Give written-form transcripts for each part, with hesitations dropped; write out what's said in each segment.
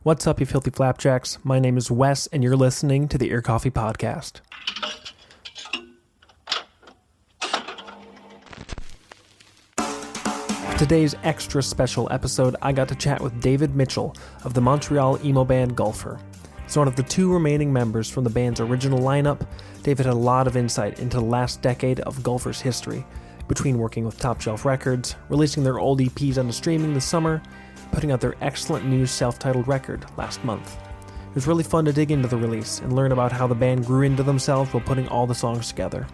What's up, you filthy flapjacks? My name is Wes, and you're listening to the Ear Coffee Podcast. For today's extra special episode, I got to chat with David Mitchell of the Montreal emo band Gulfer. As one of the two remaining members from the band's original lineup, David had a lot of insight into the last decade of Gulfer's history, between working with Top Shelf Records, releasing their old EPs onto streaming this summer, putting out their excellent new self-titled record last month. It was really fun to dig into the release and learn about how the band grew into themselves while putting all the songs together.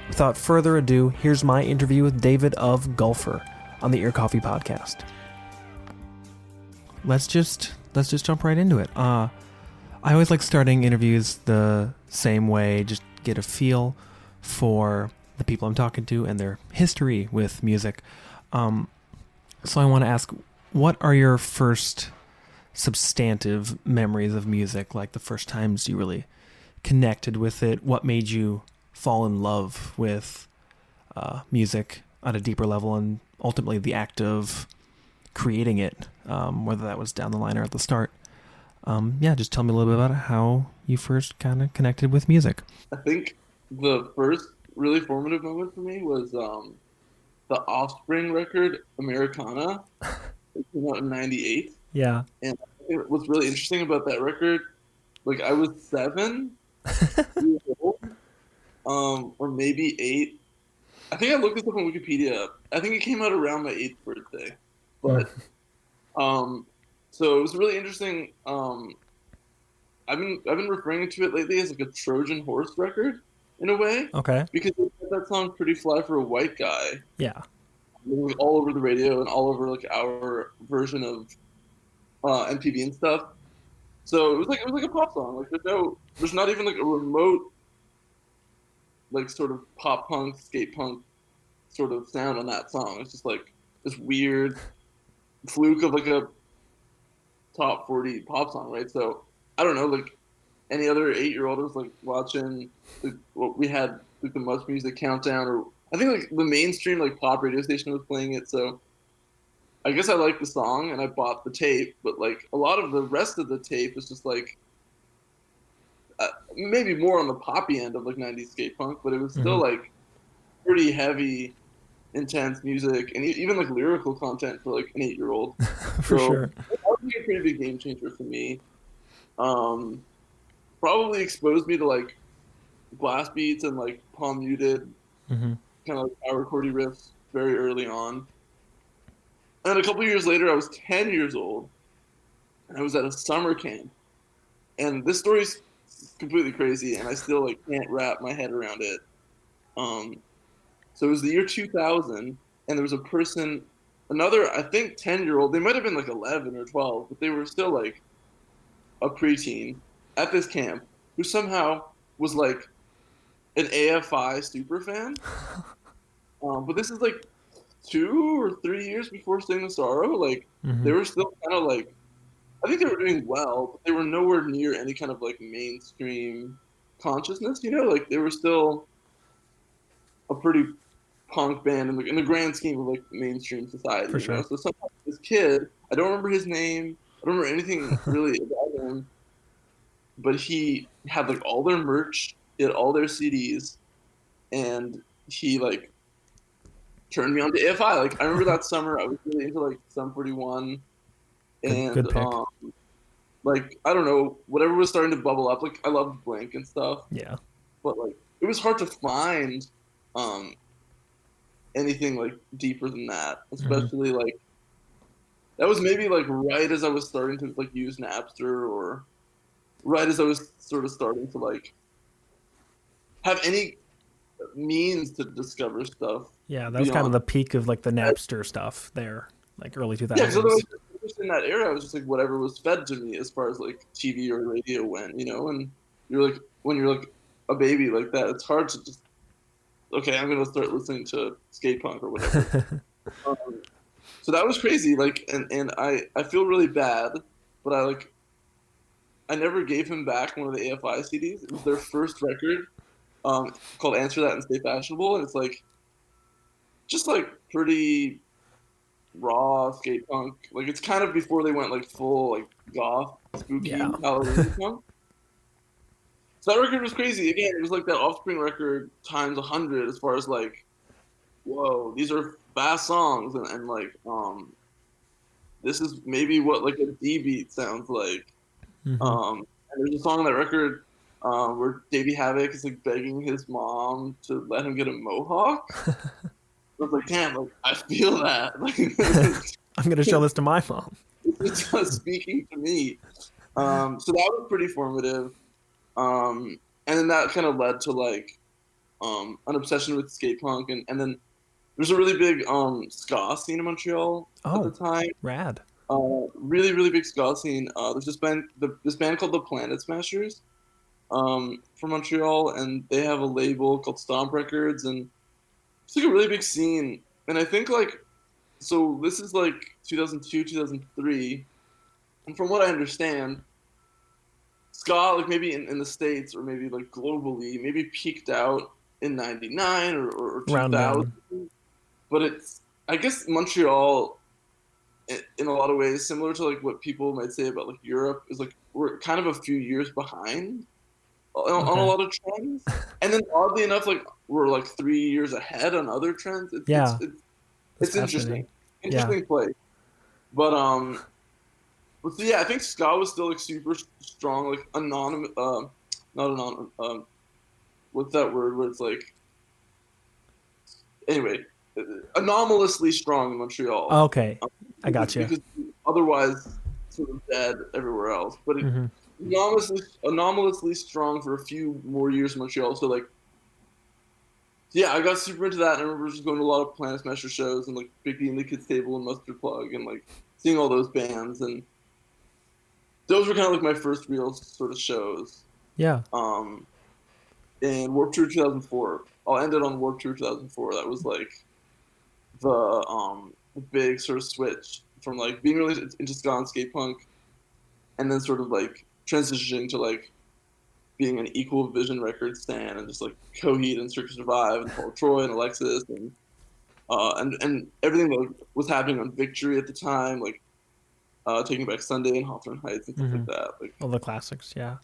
Without further ado, here's my interview with David of Gulfer on the Ear Coffee Podcast. Let's just jump right into it. I always like starting interviews the same way, just get a feel for the people I'm talking to and their history with music. So I want to ask, what are your first substantive memories of music? Like the first times you really connected with it? What made you fall in love with music on a deeper level, and ultimately the act of creating it, whether that was down the line or at the start? Just tell me a little bit about how you first kind of connected with music. I think the first really formative moment for me was the Offspring record, Americana. It came out in '98. Yeah. And what's really interesting about that record, like I was 7 years old, or maybe 8. I think I looked this up on Wikipedia. I think it came out around my 8th birthday. But so it was really interesting. I've been referring to it lately as like a Trojan horse record in a way. Okay. Because that song "Pretty Fly for a White Guy" Yeah. was all over the radio and all over like our version of MTV and stuff. So it was like a pop song. Like there's not even like a remote like sort of pop punk, skate punk sort of sound on that song. It's just like this weird fluke of like a top 40 pop song, right? So I don't know, like any other 8-year-old was like watching what we had like the Much Music Countdown, or I think like the mainstream like pop radio station was playing it. So I guess I liked the song and I bought the tape, but like a lot of the rest of the tape was just like maybe more on the poppy end of like '90s skate punk, but it was still like pretty heavy, intense music, and even like lyrical content for like an 8-year-old. For So sure. that would be a pretty big game changer for me. Probably exposed me to like blast beats and like palm muted kind of like power chordy riffs very early on. And a couple years later, I was 10 years old, and I was at a summer camp. And this story's completely crazy, and I still like can't wrap my head around it. So it was the year 2000, and there was a person, another I think 10-year-old. They might have been like 11 or 12, but they were still like a preteen at this camp who somehow was like an AFI super fan. But this is like 2 or 3 years before Sing the Sorrow. Like they were still kind of like, I think they were doing well, but they were nowhere near any kind of like mainstream consciousness. Like they were still a pretty punk band in the grand scheme of like mainstream society. For sure. So somehow this kid, I don't remember his name, I don't remember anything really about him, but he had like all their merch, he had all their CDs, and he like turned me on to AFI. Like I remember that summer I was really into like Sum 41 and Good pick. like I don't know, whatever was starting to bubble up. Like I loved Blink and stuff, Yeah. but like it was hard to find anything like deeper than that, especially like that was maybe like right as I was starting to like use Napster, or right as I was sort of starting to like have any means to discover stuff Yeah, that was kind of beyond. the peak of like the Napster stuff there, like early Yeah, because otherwise 2000s. just in that era, I was just like whatever was fed to me as far as like TV or radio went, and you're like when you're like a baby like that, it's hard to just okay, I'm gonna start listening to skate punk or whatever. Um, so that was crazy. Like, and I feel really bad, but I never gave him back one of the AFI CDs. It was their first record, called "Answer That and Stay Fashionable," and it's like just like pretty raw skate punk. Like it's kind of before they went like full like goth, Yeah. spooky Halloween punk. So that record was crazy. Again, it was like that Offspring record times 100 as far as like, whoa, these are fast songs and like this is maybe what like a D beat sounds like. Hmm. And there's a song on that record where Davey Havok is like begging his mom to let him get a mohawk. I was like, damn, like I feel that. Like I'm going to show this to my mom. it's just speaking to me. So that was pretty formative. And then that kind of led to like an obsession with skate punk, and then there's a really big ska scene in Montreal at the Oh, time. rad. Really, really big ska scene. There's this band called the Planet Smashers from Montreal, and they have a label called Stomp Records, and it's like a really big scene. And I think like so this is like 2002, 2003, and from what I understand, ska like maybe in the States or maybe like globally maybe peaked out in '99 or Around 2000, then. but it's I guess Montreal in a lot of ways similar to like what people might say about like Europe is like we're kind of a few years behind on a Okay. lot of trends, and then oddly enough like we're like 3 years ahead on other trends. It's it's Yeah, it's, that's it's interesting, fascinating. Yeah. play. But so yeah, I think ska was still like super strong, like anonymous, not anonymous. What's that word? Where it's like anyway, anomalously strong in Montreal. Okay. I got you. Because otherwise sort of dead everywhere else. But it Hmm. anomalously strong for a few more years in Montreal. So like yeah, I got super into that, and I remember just going to a lot of Planet Smasher shows and like Big B and the Kids Table and Mustard Plug and like seeing all those bands, and those were kind of like my first real sort of shows. Yeah. Um, and Warped Tour 2004. I'll end it on Warped Tour 2004. That was like the big sort of switch from like being really into ska and skate punk, and then sort of like transitioning to like being an Equal Vision record stan and just like Coheed and Circus Survive and Paul Troy and Alexis and everything that was happening on Victory at the time, like Taking Back Sunday and Hawthorne Heights and stuff Hmm. like that. Like All the classics. Yeah.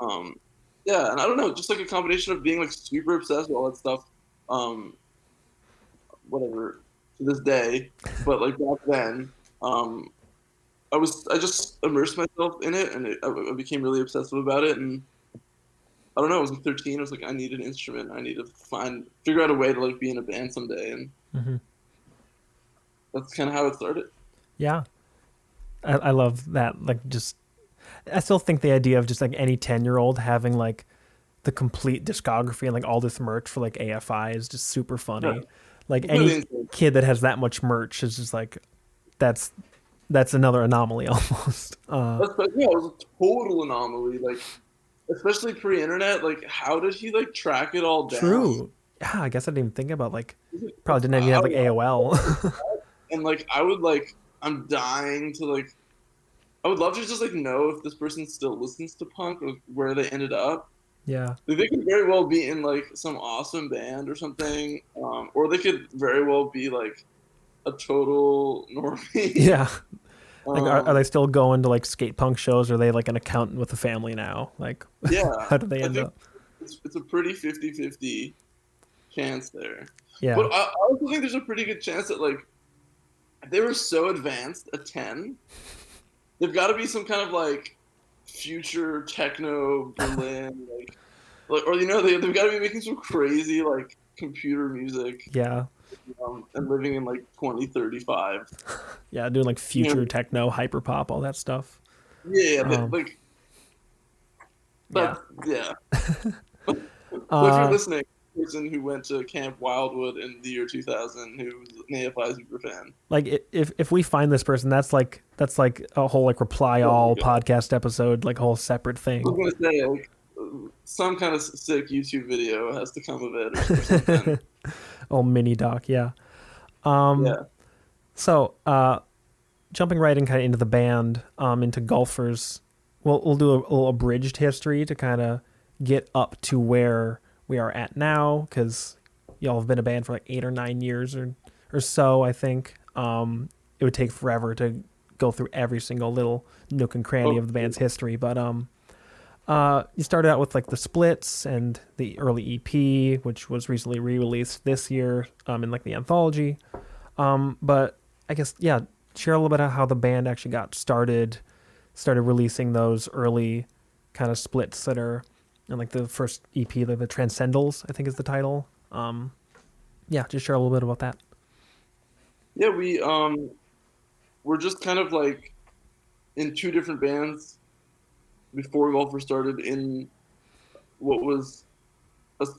um, yeah, and I don't know, just like a combination of being like super obsessed with all that stuff, um, whatever, to this day, but like back then, um, I just immersed myself in it, and I became really obsessive about it, and I don't know, I was like 13, I was like, I need an instrument, I need to figure out a way to like be in a band someday, and Hmm. that's kind of how it started. Yeah. I love that. Like, just, I still think the idea of just like any 10-year-old having like the complete discography and like all this merch for like AFI is just super Yeah, funny. Like completely any insane. kid that has that much merch is just like, that's that's another anomaly almost. Yeah, it was a total anomaly, like, especially pre-internet, like, how did he like track it all down? True. Yeah, I guess I didn't even think about like, probably It's didn't even have like AOL. and like I would like I'm dying to like I would love to just like know if this person still listens to punk or where they ended up. Yeah. Like, they could very well be in like some awesome band or something, or they could very well be like a total normie. Yeah. Like, are um, they still going to like skate punk shows? Or are they like an accountant with a family now? Like, yeah, how do they I end think up? it's a pretty 50-50 chance there. Yeah. But I also think there's a pretty good chance that like if they were so advanced at 10, they've got to be some kind of like future techno Berlin like or they've got to be making some crazy like computer music, Yeah. and living in like 2035. Yeah. Doing like You know, future techno, hyper pop, all that stuff. yeah, Um, like yeah. that, yeah. So if you're Uh, listening, person who went to Camp Wildwood in the year 2000, who was an AFI super fan. like if we find this person, that's like a whole like reply Oh my all god! podcast episode, like a whole separate I was thing. gonna say like some kind of sick YouTube video has to come of it or something. Oh, mini doc. Yeah. Um, Yeah. so jumping right in kind of into the band, into golfers, we'll do a little abridged history to kind of get up to where we are at now, because y'all have been a band for like 8 or 9 years or so, I think. it would take forever to go through every single little nook and cranny of the band's history. But you started out with like the splits and the early EP, which was recently re-released this year in like the anthology. But I guess, yeah, share a little bit of how the band actually got started releasing those early kind of splits that are in like the first EP, like the Transcendals, I think is the title. Yeah, just share a little bit about that. Yeah, we're just kind of like in two different bands before we all first started in what was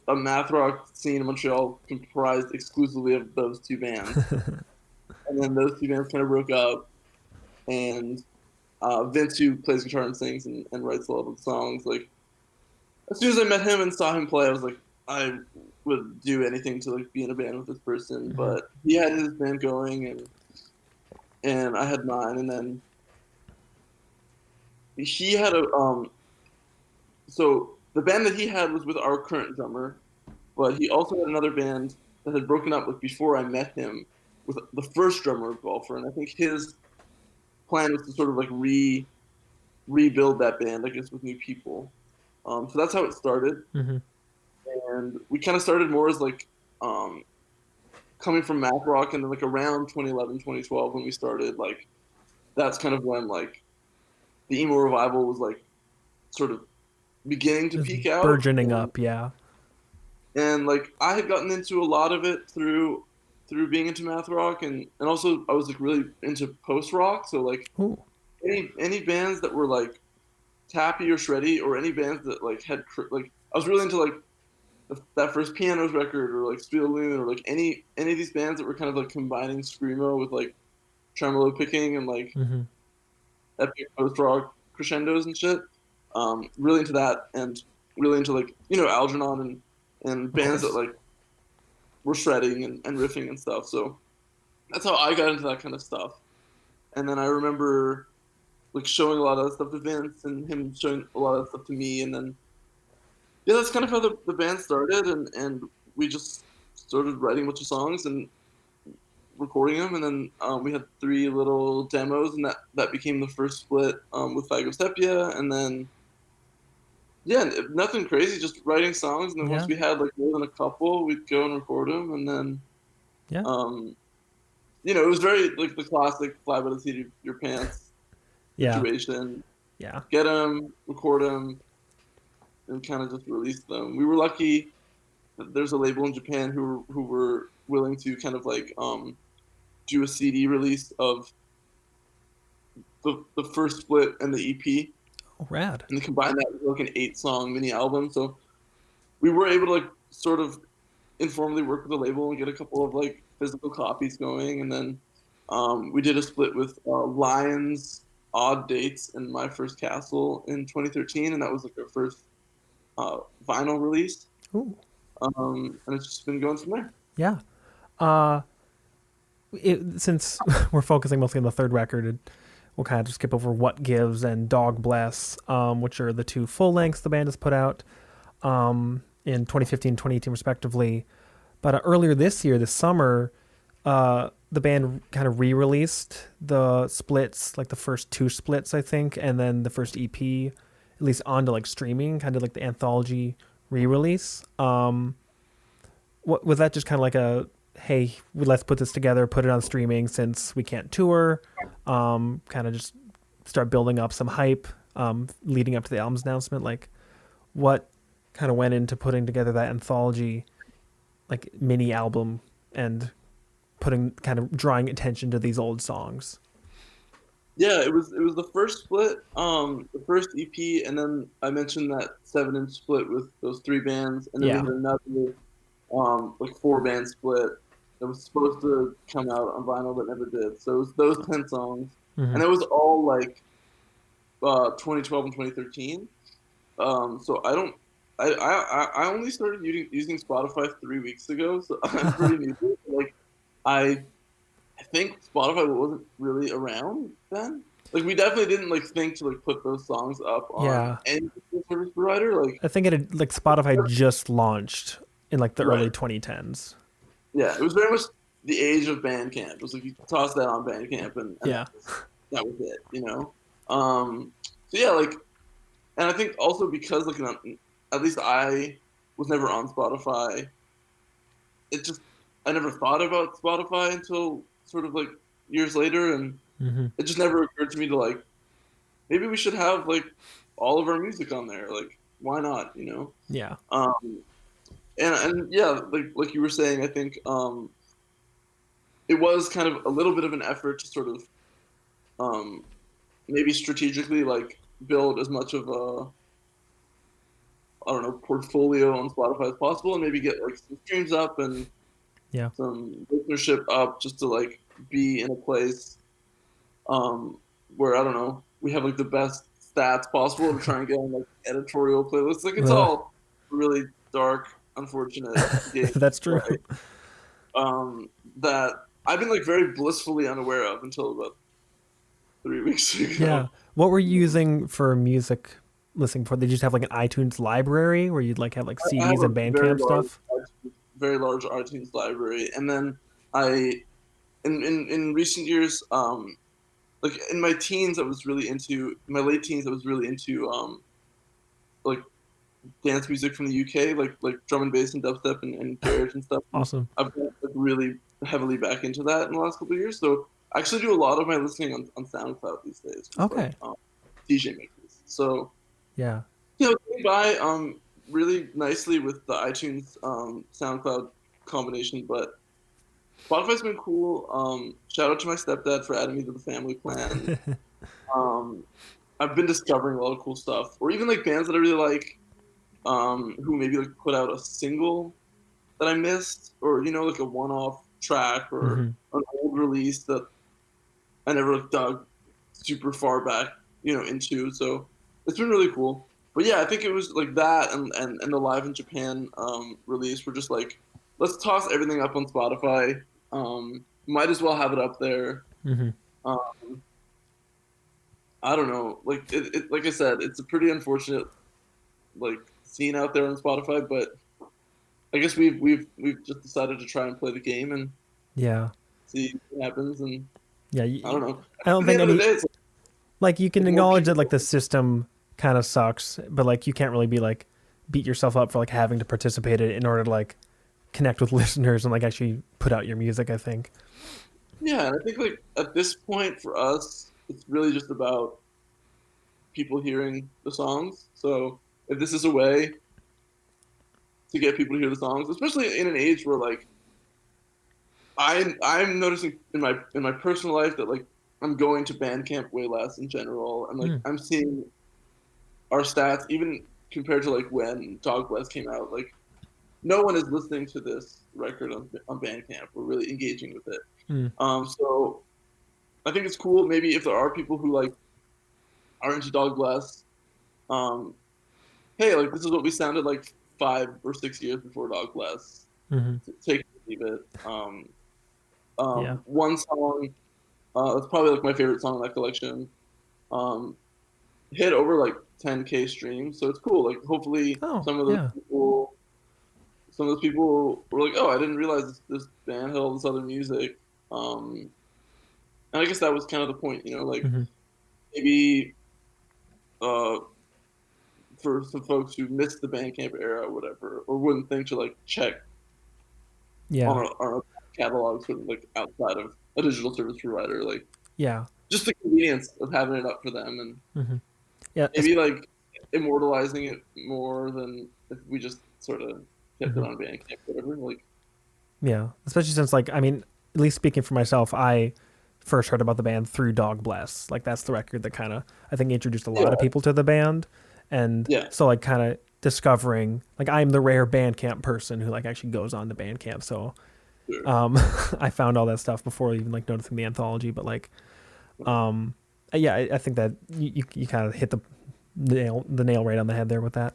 a math rock scene in Montreal comprised exclusively of those two bands. And then those two bands kind of broke up, and Vince, who plays guitar and sings and writes a lot of the songs, like as soon as I met him and saw him play, I was like, I would do anything to like be in a band with this person. Mm-hmm. But he had his band going, and I had mine, and then he had so the band that he had was with our current drummer, but he also had another band that had broken up with before I met him with the first drummer of Golfer, and I think his plan was to sort of like rebuild that band, I guess, with new people. So that's how it started. Mm-hmm. And we kind of started more as like coming from math rock, and then like around 2011, 2012 when we started, like that's kind of when like the emo revival was like sort of beginning to peak out, burgeoning up, yeah. And like I had gotten into a lot of it through being into math rock, and also I was like really into post rock, so like Ooh. any bands that were like tappy or shreddy, or any bands that like had like I was really into like that first Pianos record, or like Spiel Loon, or like any of these bands that were kind of like combining screamo with like tremolo picking and like Mm-hmm. epic post rock crescendos and shit. Really into that, and really into like Algernon and bands that like were shredding and riffing and stuff. So that's how I got into that kind of stuff. And then I remember like showing a lot of that stuff to Vince, and him showing a lot of that stuff to me, and then yeah, that's kind of how the band started, and we just started writing a bunch of songs and recording them, and then we had 3 little demos, and that became the first split with Phagosepia, and then yeah, nothing crazy, just writing songs, and then once we had like more than a couple, we'd go and record them, and then it was very like the classic fly by the seat of your pants situation. Yeah, get them, record them, and kind of just release them. We were lucky that there's a label in Japan who were willing to kind of like do a CD release of the first split and the EP. Oh, rad. And combine that with like an 8-song mini album. So we were able to like sort of informally work with the label and get a couple of like physical copies going. And then we did a split with Lions, Odd Dates, and My First Castle in 2013. And that was like our first vinyl release. Ooh. And it's just been going from there. Yeah. Since we're focusing mostly on the third record, we'll kind of just skip over What Gives and Dog Bless, which are the 2 full lengths the band has put out in 2015 and 2018 respectively. But earlier this summer, the band kind of re-released the splits, like the first 2 splits, I think, and then the first EP, at least onto like streaming, kind of like the anthology re-release. Was that just kind of like a, hey, let's put this together, put it on streaming since we can't tour, kind of just start building up some hype leading up to the album's announcement? Like, what kind of went into putting together that anthology, like mini album, and drawing attention to these old songs? Yeah, it was the first split, the first EP, and then I mentioned that 7-inch split with those 3 bands, and then we had another like 4-band split that was supposed to come out on vinyl but never did. So it was those 10 songs, and it was all like 2012 and 2013. So I only started using Spotify 3 weeks ago, so I'm pretty new to it. Like I think Spotify wasn't really around then. Like we definitely didn't like think to like put those songs up on any service provider. Like I think it had, like Spotify just launched in like the early 2010s. Yeah, it was very much the age of Bandcamp. It was like you toss that on Bandcamp and Yeah. that was it, you know. So yeah, like, and I think also because like at least I was never on Spotify. It just I never thought about Spotify until sort of like years later, and Hmm. it just never occurred to me to like maybe we should have like all of our music on there. Like why not, you know? Yeah. Um, and yeah, like you were saying, I think it was kind of a little bit of an effort to sort of um, maybe strategically like build as much of a I don't know portfolio on Spotify as possible, and maybe get like some streams up and Yeah. some listenership up just to like be in a place um, where I don't know we have like the best stats possible to try and get on like editorial playlists. Like it's Ugh. all really dark, unfortunate game, That's true. right? Um, that I've been like very blissfully unaware of until about 3 weeks Yeah. ago. What were you using for music listening before? Did you just have like an iTunes library where you'd like have like I have CDs a and Bandcamp stuff? very large iTunes library, and then I in recent years, like in my teens, I was really into in my late teens, I was really into like dance music from the UK, like drum and bass and dubstep and garage and stuff. And Awesome. I've got like, really heavily back into that in the last couple of years. So I actually do a lot of my listening on SoundCloud these days, with, like Okay. DJ mixes. So Yeah. you know, it came by really nicely with the iTunes SoundCloud combination, but Spotify's been cool. Shout out to my stepdad for adding me to the family plan. Um, I've been discovering a lot of cool stuff, or even like bands that I really like, who maybe like put out a single that I missed, or you know, like a one-off track or Hmm. an old release that I never like, dug super far back, you know, into. So it's been really cool. But yeah, I think it was like that and the Live in Japan release were just like, let's toss everything up on Spotify. Might as well have it up there. Hmm. Um, I don't know. Like like I said, it's a pretty unfortunate like scene out there on Spotify, but I guess we've just decided to try and play the game and Yeah. see what happens. And Yeah. I don't know. I don't At the think end of the any day, it's like you can like more acknowledge that people. like the system kind of sucks, but like you can't really be like beat yourself up for like having to participate in it in order to like connect with listeners and like actually put out your music, I think. Yeah, and I think like at this point for us, it's really just about people hearing the songs. So if this is a way to get people to hear the songs, especially in an age where like I'm noticing in my personal life that like I'm going to Bandcamp way less in general, and like Mm. I'm seeing our stats even compared to like when Dog Bless came out, like no one is listening to this record on Bandcamp. We're really engaging with it. Mm. So I think it's cool. Maybe if there are people who like are into Dog Bless, um, hey, like this is what we sounded like 5 or 6 years before Dog Bless. Hmm. Take it or leave it. Yeah. One song that's probably like my favorite song in that collection. Um, hit over like 10K streams, so it's cool. Like hopefully Oh, yeah. some of those people were like, oh, I didn't realize this band had all this other music. And I guess that was kind of the point, you know, like Hmm. maybe uh, for some folks who missed the Bandcamp era or whatever, or wouldn't think to like check Yeah. on our catalog sort of like outside of a digital service provider, like Yeah. just the convenience of having it up for them and Hmm. Yeah. maybe like immortalizing it more than if we just sort of kept it Mhm. on Bandcamp, whatever. Like, Yeah. Especially since like I mean, at least speaking for myself, I first heard about the band through Dog Bless. Like that's the record that kind of I think introduced a lot of yeah, people to the band, and yeah, so like kind of discovering like I'm the rare Bandcamp person who like actually goes on to Bandcamp. So sure. um, I found all that stuff before even like noticing the anthology. But like um, yeah, I think that you kind of hit the nail right on the head there with that.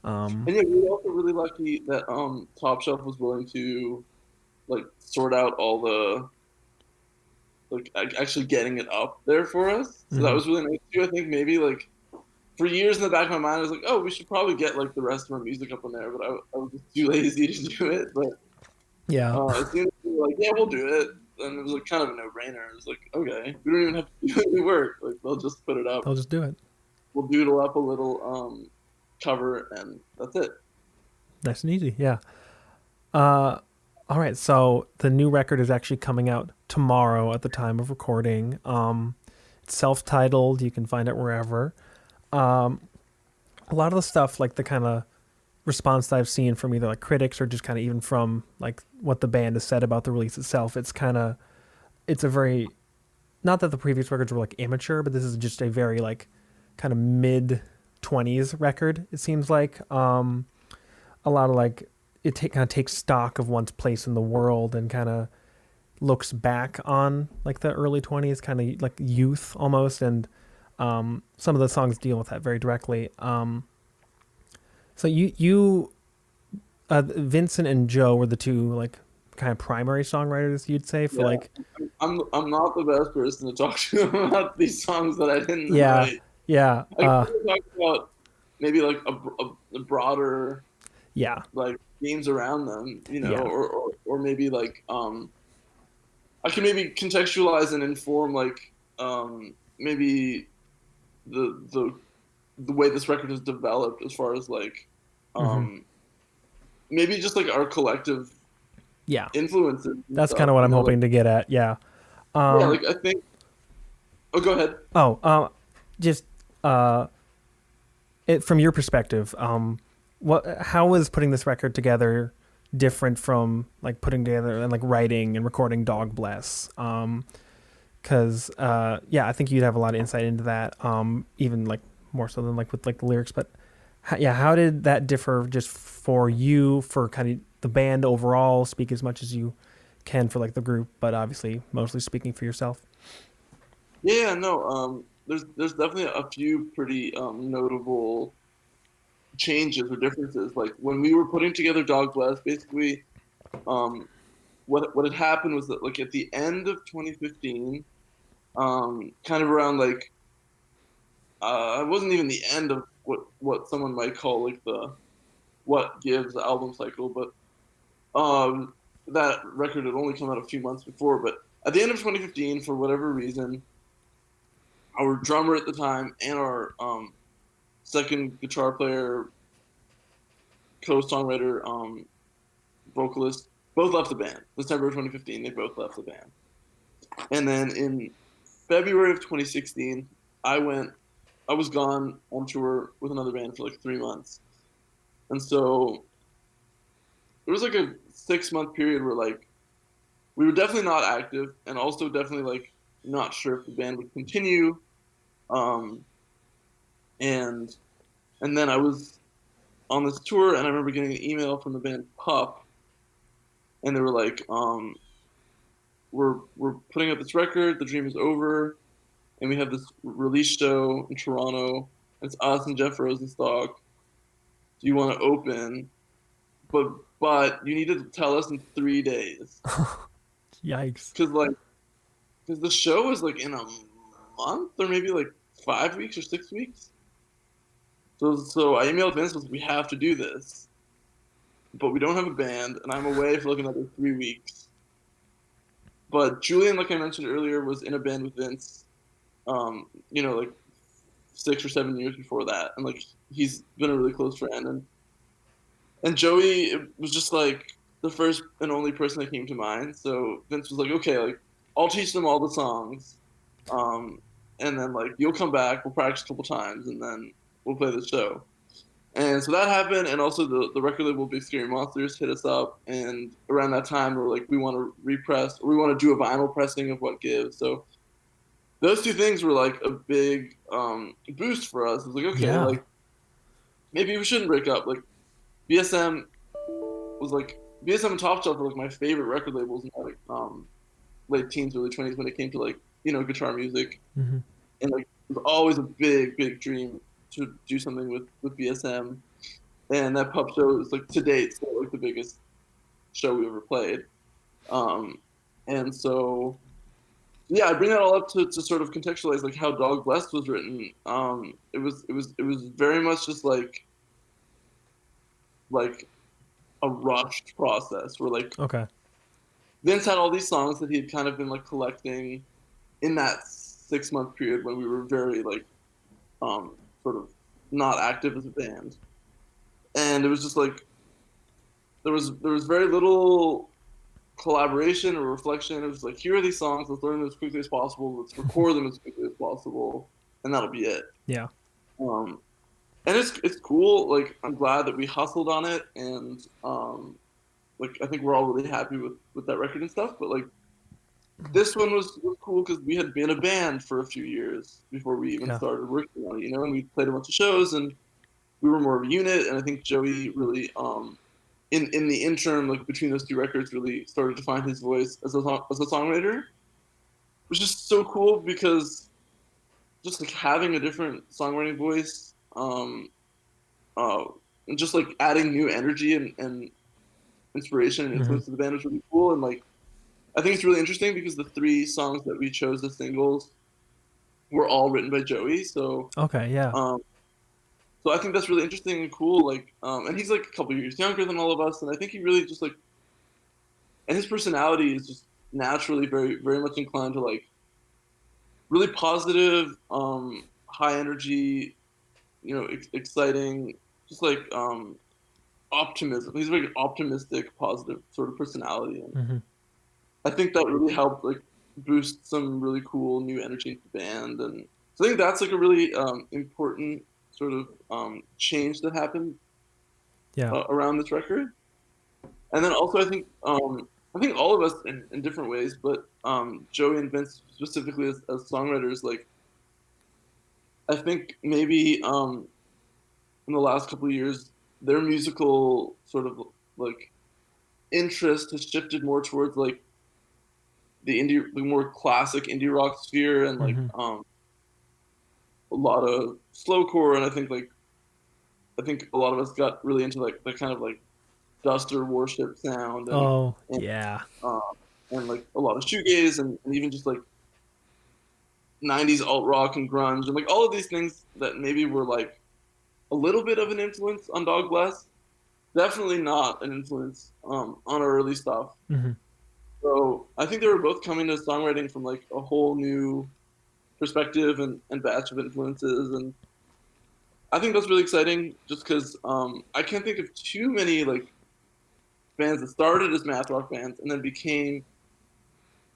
And yeah, we were also really lucky that Top Shelf was willing to like sort out all the like actually getting it up there for us. So that Mhm. was really nice too. I think maybe like for years in the back of my mind, I was like, oh, we should probably get like the rest of our music up on there, but I was just too lazy to do it. But Yeah. as soon as we were like, yeah, we'll do it. And it was like kind of a no-brainer. It was like, okay, we don't even have to do any work. Like they'll just put it up. They'll just do it. We'll doodle up a little cover, and that's it. Nice and easy. Yeah. All right. So the new record is actually coming out tomorrow at the time of recording. It's self-titled. You can find it wherever. A lot of the stuff, like the kind of response that I've seen from either like critics or just kind of even from like what the band has said about the release itself, it's a very, not that the previous records were like immature, but this is just a very like kind of mid 20s record. It seems like a lot of like kind of takes stock of one's place in the world and kind of looks back on like the early 20s, kind of like youth almost, and some of the songs deal with that very directly. So Vincent and Joe were the two like kind of primary songwriters, you'd say, for like. I'm not the best person to talk to about these songs that I didn't Yeah, write. yeah, I can talk about maybe like a broader yeah, like themes around them, Yeah. or maybe like I can maybe contextualize and inform like maybe the way this record has developed as far as like maybe just like our collective yeah. influences. and That's stuff, kind of what you I'm know, hoping to get at. Yeah. yeah, like I think. Oh, go ahead. Just it from your perspective, how was putting this record together different from like putting together and like writing and recording Dog Bless? Because I think you'd have a lot of insight into that, even like more so than like with like the lyrics. But how did that differ just for you, for kind of the band overall? Speak as much as you can for like the group, but obviously mostly speaking for yourself. Yeah, no. There's definitely a few pretty notable changes or differences. Like when we were putting together Dog Bless, basically, what had happened was that like at the end of 2015, kind of around like it wasn't even the end of what someone might call like the What Gives album cycle, but that record had only come out a few months before. But at the end of 2015, for whatever reason, our drummer at the time and our second guitar player, co-songwriter, vocalist, both left the band. December of 2015, they both left the band. And then in February of 2016, I was gone on tour with another band for like 3 months. And so it was like a 6-month period where like we were definitely not active and also definitely like not sure if the band would continue. And then I was on this tour and I remember getting an email from the band Pup, and they were like, we're putting out this record, The Dream Is Over, and we have this release show in Toronto. It's us and Jeff Rosenstock. Do you want to open? But you need to tell us in 3 days. Yikes. Because the show is like in a month or maybe like 5 weeks or 6 weeks. So I emailed Vince, was we have to do this, but we don't have a band, and I'm away for like another 3 weeks. But Julian, like I mentioned earlier, was in a band with Vince, like 6 or 7 years before that, and like he's been a really close friend, and Joey, it was just like the first and only person that came to mind. So Vince was like, okay, like I'll teach them all the songs, and then like you'll come back, we'll practice a couple times, and then we'll play the show. And so that happened, and also the record label Big Scary Monsters hit us up, and around that time we were like, we want to repress, or we want to do a vinyl pressing of What Gives. So those two things were like a big boost for us. It was like, okay, like maybe we shouldn't break up. Like BSM and Top Shelf were like my favorite record labels in like late teens, early 20s when it came to like guitar music, and like it was always a big dream to do something with BSM, and that Pup show is like to date still like the biggest show we ever played, and so yeah, I bring that all up to sort of contextualize like how Dog Blessed was written. It was very much just like a rushed process where like Okay. Vince had all these songs that he had kind of been like collecting in that 6 month period when we were very like sort of not active as a band, and it was just like there was very little collaboration or reflection. It was like, here are these songs, let's learn them as quickly as possible, let's record them as quickly as possible, and that'll be it. Yeah. Um, and it's cool. Like, I'm glad that we hustled on it, and like I think we're all really happy with that record and stuff. But like this one was cool because we had been a band for a few years before we even Yeah. started working on it, and we played a bunch of shows, and we were more of a unit. And I think Joey really in the interim, like between those two records, really started to find his voice as a songwriter, which is so cool because just like having a different songwriting voice, uh, and just like adding new energy and inspiration and influence to the band was really cool. And like I think it's really interesting because the 3 songs that we chose as singles were all written by Joey. Okay. Yeah. Um, so I think that's really interesting and cool. Like, and he's like a couple years younger than all of us, and I think he really just like, and his personality is just naturally very, very much inclined to like really positive, high energy, exciting, just like optimism. He's a very optimistic, positive sort of personality, and Mm-hmm. I think that really helped like boost some really cool new energy into the band. And so I think that's like a really important sort of change that happened Yeah. around this record. And then also I think all of us in different ways, but Joey and Vince specifically as songwriters, like I think maybe in the last couple of years their musical sort of like interest has shifted more towards like the more classic indie rock sphere, and like Mm-hmm. a lot of slowcore. And I think a lot of us got really into like the kind of like Duster worship sound, Oh, and yeah. um, and like a lot of shoegaze, and even just like 90s alt rock and grunge, and like all of these things that maybe were like a little bit of an influence on Dog Bless, definitely not an influence on our early stuff. Mm-hmm. So I think they were both coming to songwriting from like a whole new perspective and batch of influences. And I think that's really exciting just because I can't think of too many like bands that started as math rock bands and then became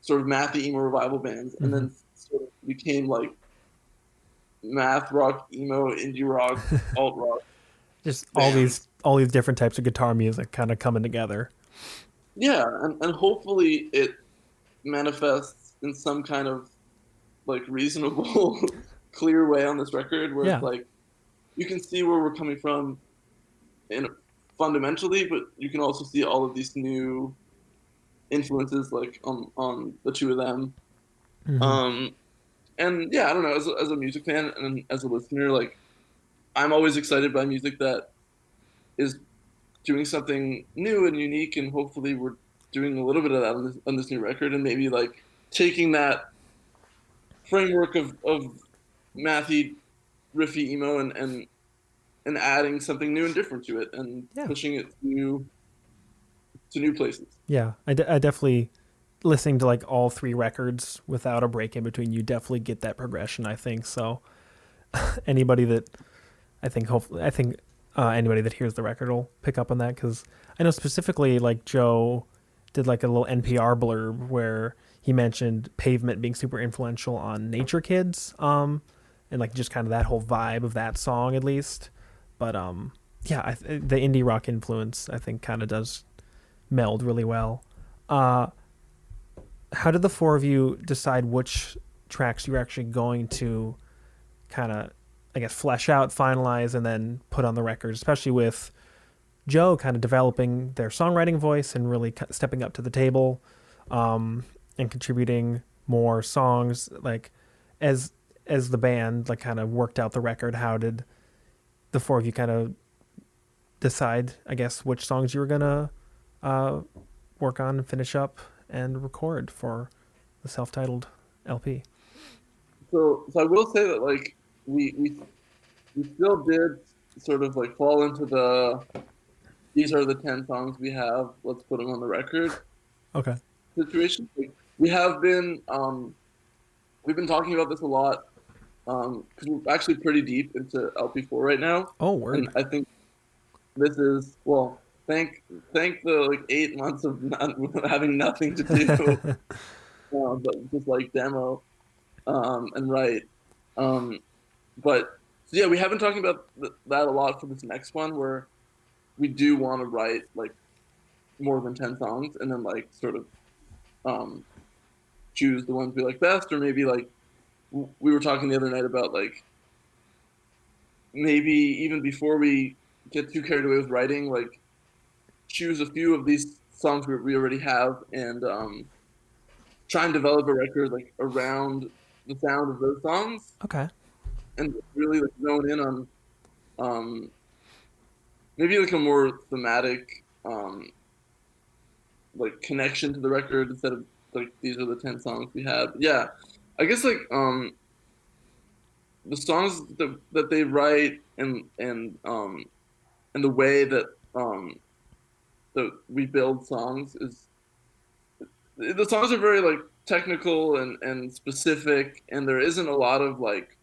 sort of mathy emo revival bands, and Mm-hmm. then sort of became like math rock, emo, indie rock, alt rock Just bands. all these different types of guitar music kind of coming together. Yeah, and hopefully it manifests in some kind of like reasonable, clear way on this record where it's Yeah. like you can see where we're coming from in fundamentally, but you can also see all of these new influences like on the two of them. Mm-hmm. Um, and yeah, I don't know, as a music fan and as a listener, like I'm always excited by music that is doing something new and unique, and hopefully we're doing a little bit of that on this new record, and maybe like taking that framework of mathy, riffy emo, and adding something new and different to it, and Yeah. pushing it to new places. Yeah. I definitely, listening to like all 3 records without a break in between, you definitely get that progression, I think. So anybody that, I think anybody that hears the record will pick up on that, because I know specifically like Joe did like a little NPR blurb where he mentioned Pavement being super influential on Nature Kids, and like just kind of that whole vibe of that song at least. But yeah, the indie rock influence I think kind of does meld really well. Uh, how did the 4 of you decide which tracks you were actually going to kind of, I guess, flesh out, finalize, and then put on the record, especially with Joe kind of developing their songwriting voice and really stepping up to the table, and contributing more songs? Like, as the band like kind of worked out the record, how did the 4 of you kind of decide, I guess, which songs you were gonna uh, work on and finish up and record for the self-titled LP? So I will say that like we still did sort of like fall into these are the 10 songs we have. Let's put them on the record. Okay. situation. Like, we have been we've been talking about this a lot because we're actually pretty deep into LP4 right now, Oh, and word. I think this is well. Thank the like 8 months of not, having nothing to do, but just like demo and write. Um, but so yeah, we have been talking about that a lot for this next one, where we do want to write like more than 10 songs, and then like sort of um, choose the ones we like best, or maybe like we were talking the other night about like maybe even before we get too carried away with writing, like choose a few of these songs we already have and try and develop a record like around the sound of those songs Okay. and really like zone in on um, maybe like a more thematic like connection to the record instead of like these are the 10 songs we have. Yeah, I guess like the songs that they write and the way that that we build songs is the songs are very like technical and specific, and there isn't a lot of like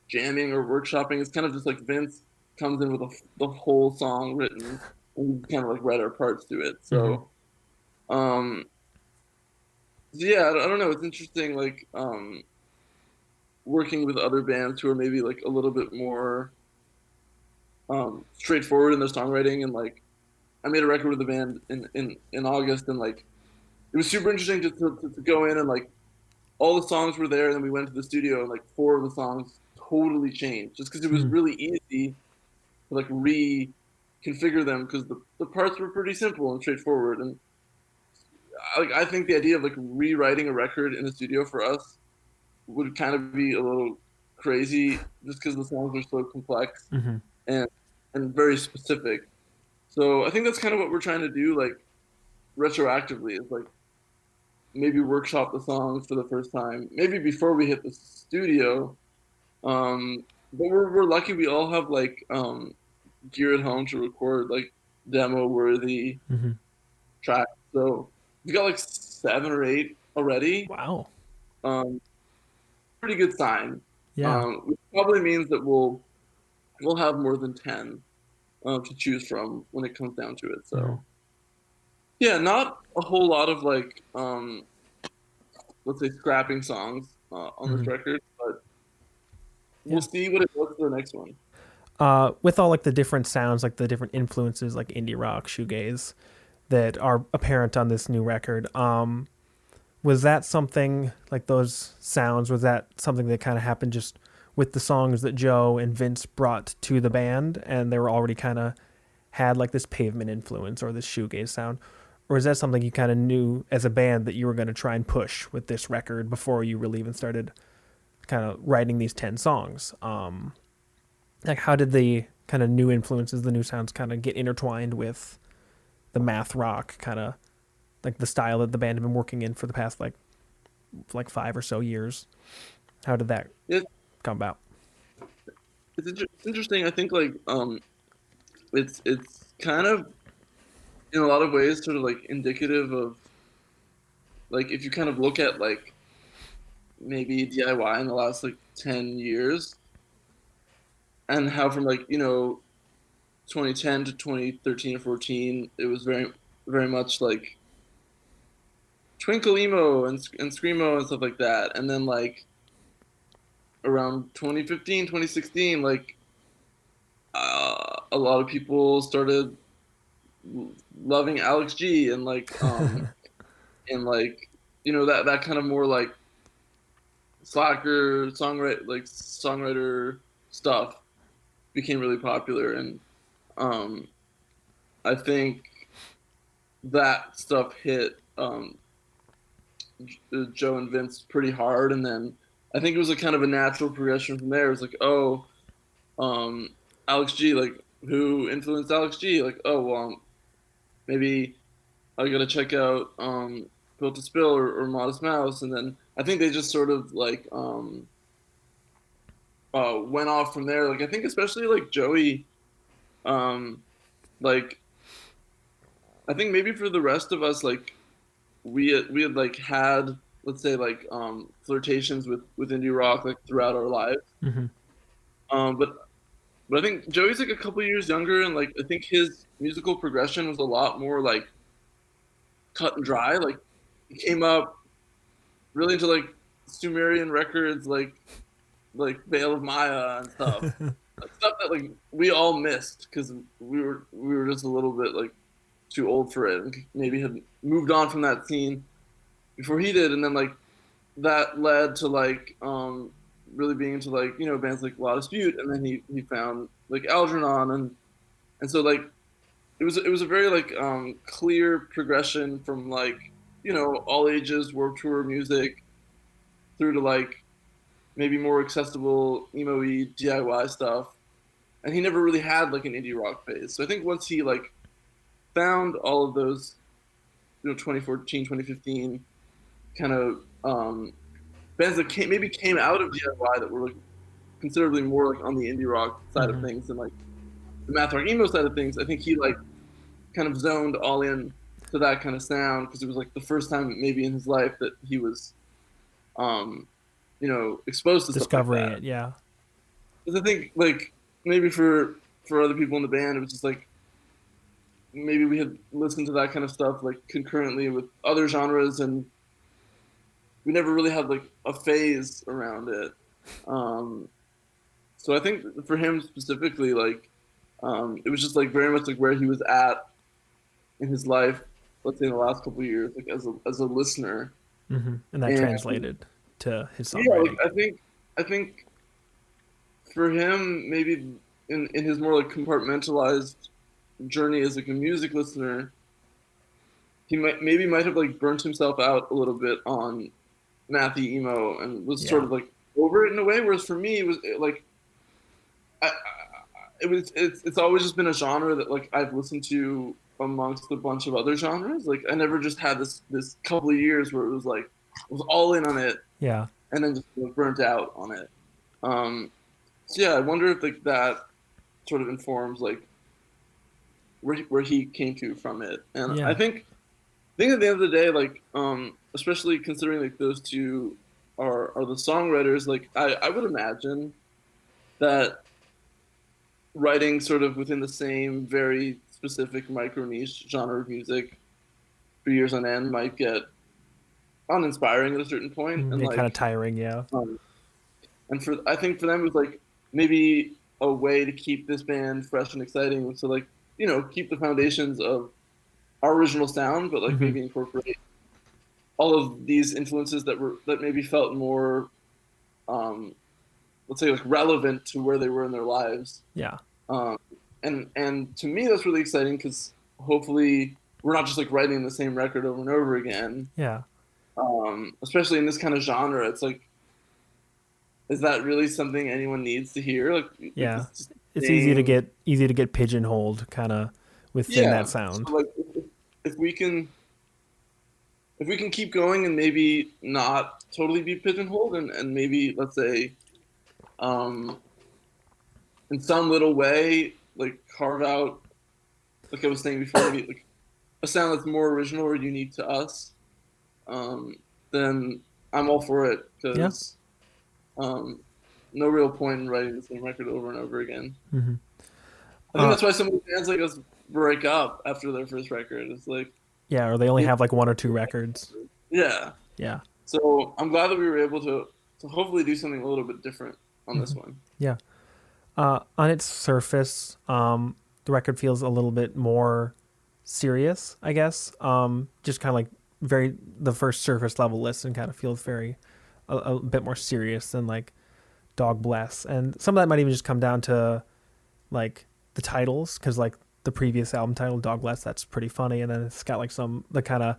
jamming or workshopping. It's kind of just like Vince comes in with the whole song written, and we kind of like write our parts to it. Hmm. Um, so yeah, I don't know. It's interesting, like working with other bands who are maybe like a little bit more straightforward in their songwriting. And like I made a record with the band in August, and like it was super interesting to go in and like all the songs were there, and then we went to the studio and like four of the songs totally changed just because it was Hmm. really easy to like reconfigure them because the parts were pretty simple and straightforward. And like I think the idea of like rewriting a record in the studio for us would kind of be a little crazy just because the songs are so complex Hmm. and and very specific. So I think that's kind of what we're trying to do, like retroactively, is like maybe workshop the songs for the first time, maybe before we hit the studio. But we're lucky we all have like gear at home to record like demo worthy Hmm. tracks. So we got like 7 or 8 already. Wow. Um, Pretty good sign. Yeah. Which probably means that we'll have more than 10 to choose from when it comes down to it. Hmm. So yeah, not a whole lot of like let's say scrapping songs on this Hmm. record, but we'll Yeah. see what it does for the next one. With all like the different sounds, like the different influences, like indie rock, shoegaze, that are apparent on this new record. Was that something like those sounds? Was that something that kind of happened just with the songs that Joe and Vince brought to the band, and they were already kind of had like this Pavement influence or this shoegaze sound, or is that something you kind of knew as a band that you were going to try and push with this record before you really even started kind of writing these 10 songs? Like how did the kind of new influences, the new sounds, kind of get intertwined with the math rock kind of like the style that the band had been working in for the past like 5 or so years? How did that It, come about? it's interesting. I think like it's kind of in a lot of ways sort of like indicative of like if you kind of look at like maybe DIY in the last like 10 years and how from like 2010 to 2013 or 14 it was very much like twinkle emo and screamo and stuff like that, and then like around 2015 2016 like a lot of people started loving Alex G and like that kind of more like slacker songwriter stuff became really popular. And um I think that stuff hit Joe and Vince pretty hard, and then I think it was a kind of a natural progression from there. It was like, oh, um, Alex G, like who influenced Alex G? Like, oh, well, maybe I gotta check out Built to Spill or Modest Mouse, and then I think they just sort of like went off from there. Like I think especially like Joey, um, like I think maybe for the rest of us, like we had like had, let's say, like flirtations with indie rock like throughout our lives. Hmm. But I think Joey's like a couple years younger, and like I think his musical progression was a lot more like cut and dry. Like he came up really into like Sumerian records, like Veil of Maya and stuff. Stuff that like we all missed because we were just a little bit like too old for it, and maybe had moved on from that scene before he did, and then like that led to like really being into like bands like La Dispute, and then he found like Algernon, and so like it was a very like clear progression from like all ages Warped Tour music through to like maybe more accessible emo-y DIY stuff, and he never really had like an indie rock phase. So I think once he like found all of those 2014 2015 kind of bands that came out of DIY that were like considerably more like on the indie rock side of Hmm. things than like the math rock emo side of things. I think he like kind of zoned all in to that kind of sound because it was like the first time maybe in his life that he was um exposed to stuff like Discovering that. it, yeah. Because I think like maybe for other people in the band it was just like maybe we had listened to that kind of stuff like concurrently with other genres, and we never really had like a phase around it. um so I think for him specifically, like it was just like very much like where he was at in his life, let's say in the last couple of years, like as a listener. And that And translated to his yeah, like songwriting. I think for him maybe in his more like compartmentalized journey as like a music listener, he might have like burnt himself out a little bit on mathy emo and was sort Yeah. of like over it in a way. Whereas for me, it was like it's always just been a genre that like I've listened to amongst a bunch of other genres. Like I never just had this couple of years where it was like I was all in on it Yeah. and then just like, burnt out on it. Um, so yeah, I wonder if like that sort of informs like where he came to from it. And Yeah. I think at the end of the day, like especially considering like those two are the songwriters, like I would imagine that writing sort of within the same very specific micro niche genre of music for years on end might get uninspiring at a certain point, and Kind of like tiring, yeah. um, and for I think for them it was like maybe a way to keep this band fresh and exciting was to like keep the foundations of our original sound, but like Hmm. maybe incorporate all of these influences that maybe felt more um, let's say like relevant to where they were in their lives. Yeah. Um, and to me that's really exciting because hopefully we're not just like writing the same record over and over again. Yeah. Especially in this kind of genre, it's like, is that really something anyone needs to hear? Like Yeah. this just It's same, easy to get pigeonholed kind of within that yeah. sound. So like if we can if we can keep going and maybe not totally be pigeonholed, and maybe let's say um, in some little way like carve out, like I was saying before, maybe like a sound that's more original or unique to us, um, then I'm all for it Yeah. because um, no real point in writing the same record over and over again. Hmm. I think Uh, that's why some of the bands like us break up after their first record. It's like, yeah, or they only have like one or two records. yeah. Yeah. So I'm glad that we were able to hopefully do something a little bit different on this Hmm. one. Yeah. On its surface, the record feels a little bit more serious, I guess. Just kind of like very the first surface level listen kind of feels very a bit more serious than like Dog Bless, and some of that might even just come down to like the titles, because like the previous album title Dog Bless, that's pretty funny, and then it's got like some the kind of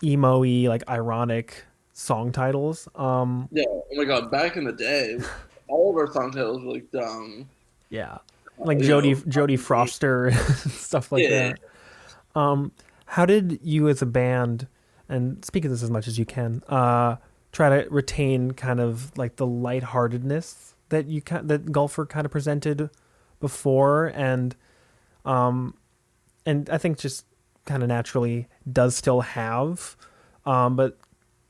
emo-y like ironic song titles. Yeah. Oh my God. Back in the day, all of our song titles were like dumb. Yeah, like You know. Jodie Foster stuff like Yeah. that. How did you as a band, and speak of this as much as you can, try to retain kind of like the lightheartedness that that Gulfer kind of presented before, and I think just kind of naturally does still have, But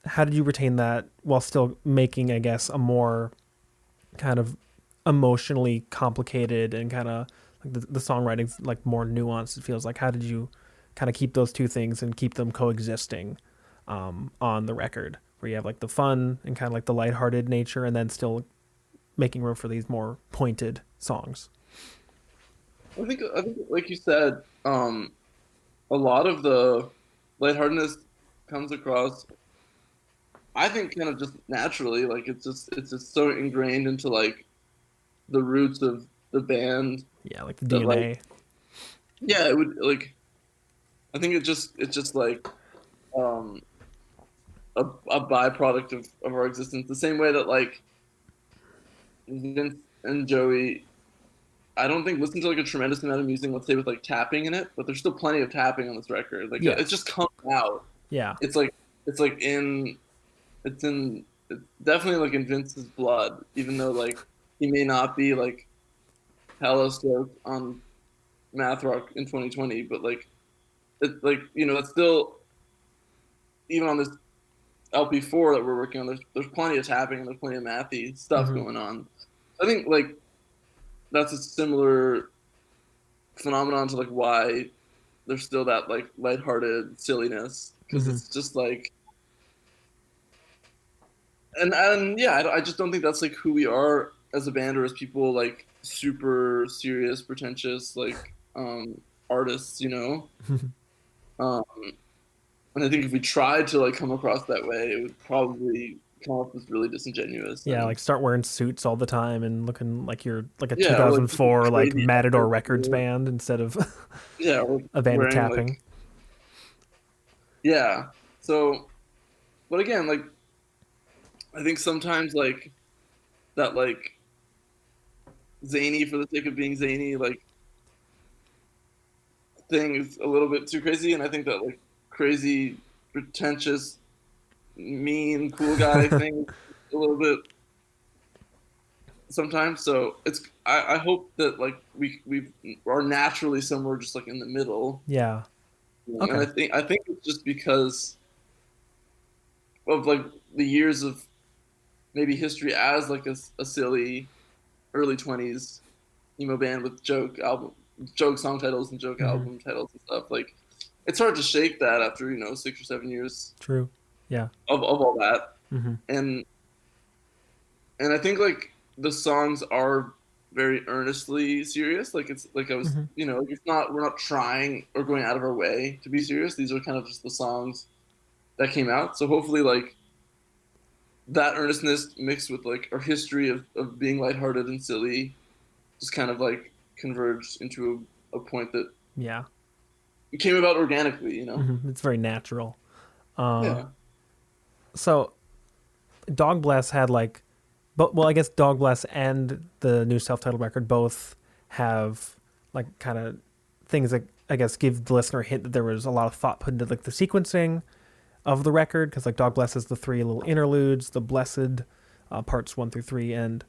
how did you retain that while still making, I guess, a more kind of emotionally complicated and kind of like the songwriting's like more nuanced? It feels like, how did you kind of keep those two things and keep them coexisting on the record, where you have like the fun and kind of like the lighthearted nature, and then still making room for these more pointed songs? I think, like you said, a lot of the lightheartedness comes across. I think kind of just naturally, like it's just so ingrained into like the roots of the band Yeah, like the that like DNA. yeah, it would like I think it's just like um a byproduct of our existence. The same way that like Vince and Joey, I don't think listen to like a tremendous amount of music, let's say with like tapping in it, but there's still plenty of tapping on this record. Like Yeah, it's just come out. yeah. It's like it's like in it's definitely like in Vince's blood, even though like he may not be like hella stoked on math rock in 2020, but like it's like it's still even on this LP4 that we're working on. There's plenty of tapping and there's plenty of mathy stuff Hmm. going on. I think like that's a similar phenomenon to like why there's still that like lighthearted silliness because Hmm. it's just like and yeah, I just don't think that's like who we are as a band or as people like super serious, pretentious like artists, Um, and I think if we tried to like come across that way, it would probably come off as really disingenuous Yeah, and like start wearing suits all the time and looking like you're like a yeah, or like just like 2004 like crazy Matador effort. Records band instead of Yeah, or a band of wearing tapping. like yeah. So, but again, like I think sometimes like that like zany for the sake of being zany like thing is a little bit too crazy, and I think that like crazy, pretentious, mean, cool guy thing is a little bit sometimes. So I hope that like we are naturally somewhere just like in the middle, Yeah. and Okay. I think it's just because of like the years of maybe history as like a silly early 20s emo band with joke song titles and joke Hmm. album titles and stuff. Like it's hard to shake that after 6 or 7 years True. Yeah. of all that, Hmm. and I think like the songs are very earnestly serious. Like it's like I was, Hmm. like it's not we're not trying or going out of our way to be serious. These are kind of just the songs that came out. So hopefully like that earnestness mixed with like our history of being lighthearted and silly just kind of like converged into a point that Yeah. came about organically. It's very natural. Uh, Yeah. so Dog Bless had like, but well, I guess Dog Bless and the new self-titled record both have like kind of things that I guess give the listener a hint that there was a lot of thought put into like the sequencing of the record, because like Dog Bless has the three little interludes, the Blessed parts 1 through 3, and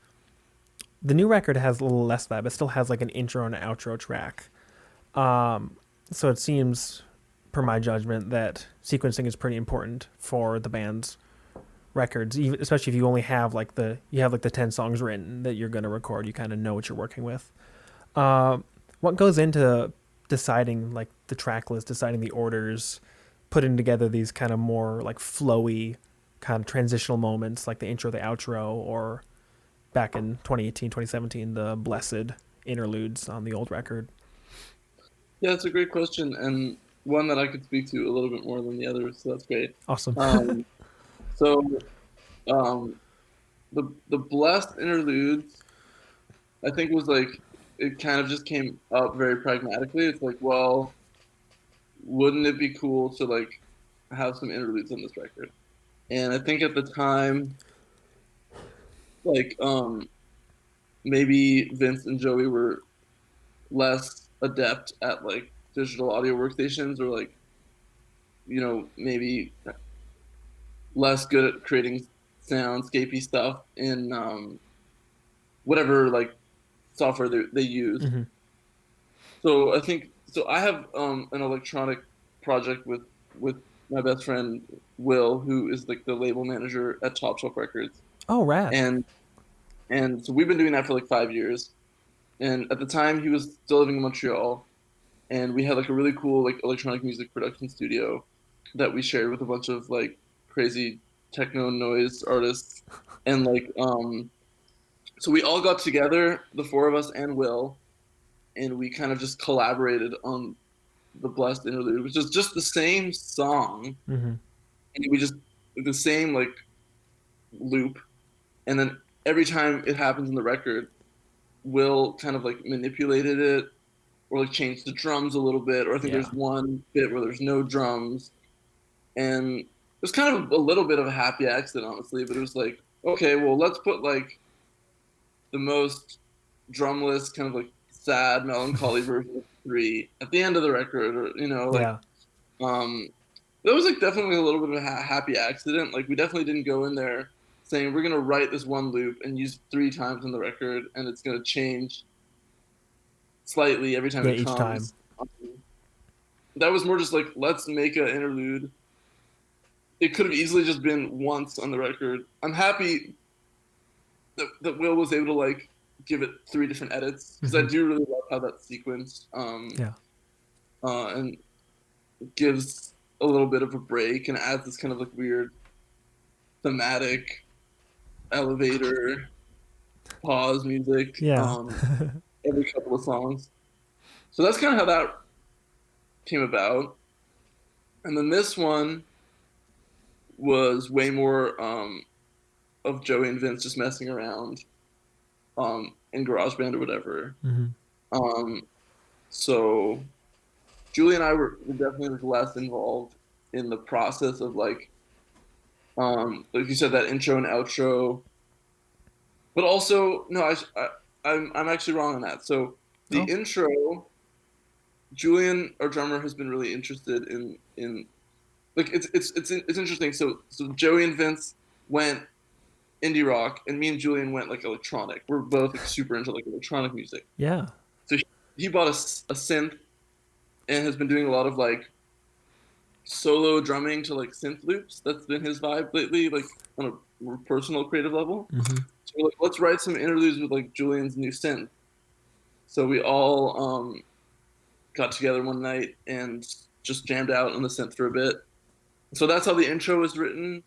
the new record has a little less of that, but still has like an intro and an outro track. So it seems, per my judgment, that sequencing is pretty important for the band's records, even, especially if you only have like the 10 songs written that you're going to record. You kind of know what you're working with. Uh, what goes into deciding like the track list, deciding the orders, putting together these kind of more like flowy kind of transitional moments like the intro, the outro, or back in 2018, 2017, the Blessed interludes on the old record? Yeah, it's a great question and one that I could speak to a little bit more than the others. So that's great. Awesome. Um, so um, the blessed interludes, I think was like it kind of just came up very pragmatically. It's like, well, wouldn't it be cool to like have some interludes on this record? And I think at the time, like maybe Vince and Joey were less adept at like digital audio workstations or like maybe less good at creating soundscapey stuff in whatever like software they use. Hmm. So I think so. I have an electronic project with my best friend Will, who is like the label manager at Top Shelf Records, Oh, rad. and so we've been doing that for like 5 years. And at the time, he was still living in Montreal, and we had like a really cool like electronic music production studio that we shared with a bunch of like crazy techno noise artists, and like so we all got together, the four of us and Will, and we kind of just collaborated on the Blessed Interlude, which is just the same song, Mm-hmm. and we just the same like loop, and then every time it happens in the record, Will kind of like manipulated it or like changed the drums a little bit, or I think Yeah. there's one bit where there's no drums, and it was kind of a little bit of a happy accident, honestly. But it was like, okay, well, let's put like the most drumless, kind of like sad, melancholy version of three at the end of the record, or like Yeah. um, that was like definitely a little bit of a happy accident. Like we definitely didn't go in there saying we're gonna write this one loop and use 3 times on the record, and it's gonna change slightly every time Yeah. it Each time. comes. Um, that was more just like let's make an interlude. It could have easily just been once on the record. I'm happy that Will was able to like give it 3 different edits because I Mm-hmm. do really love how that's sequenced, Yeah. and gives a little bit of a break and adds this kind of like weird thematic elevator pause music Yeah. every couple of songs. So that's kind of how that came about. And then this one was way more of Joey and Vince just messing around in GarageBand or whatever. Mm-hmm. Um, so Julie and I were definitely like less involved in the process of like you said, that intro and outro. But also, no, I'm actually wrong on that. So the Oh. intro, Julian, our drummer, has been really interested in like it's interesting. So Joey and Vince went indie rock, and me and Julian went like electronic. We're both like super into like electronic music. Yeah. So he bought a synth and has been doing a lot of like solo drumming to like synth loops. That's been his vibe lately, like on a more personal creative level. Mm-hmm. So we're like, let's write some interludes with like Julian's new synth. So we all got together one night and just jammed out on the synth for a bit. So that's how the intro was written.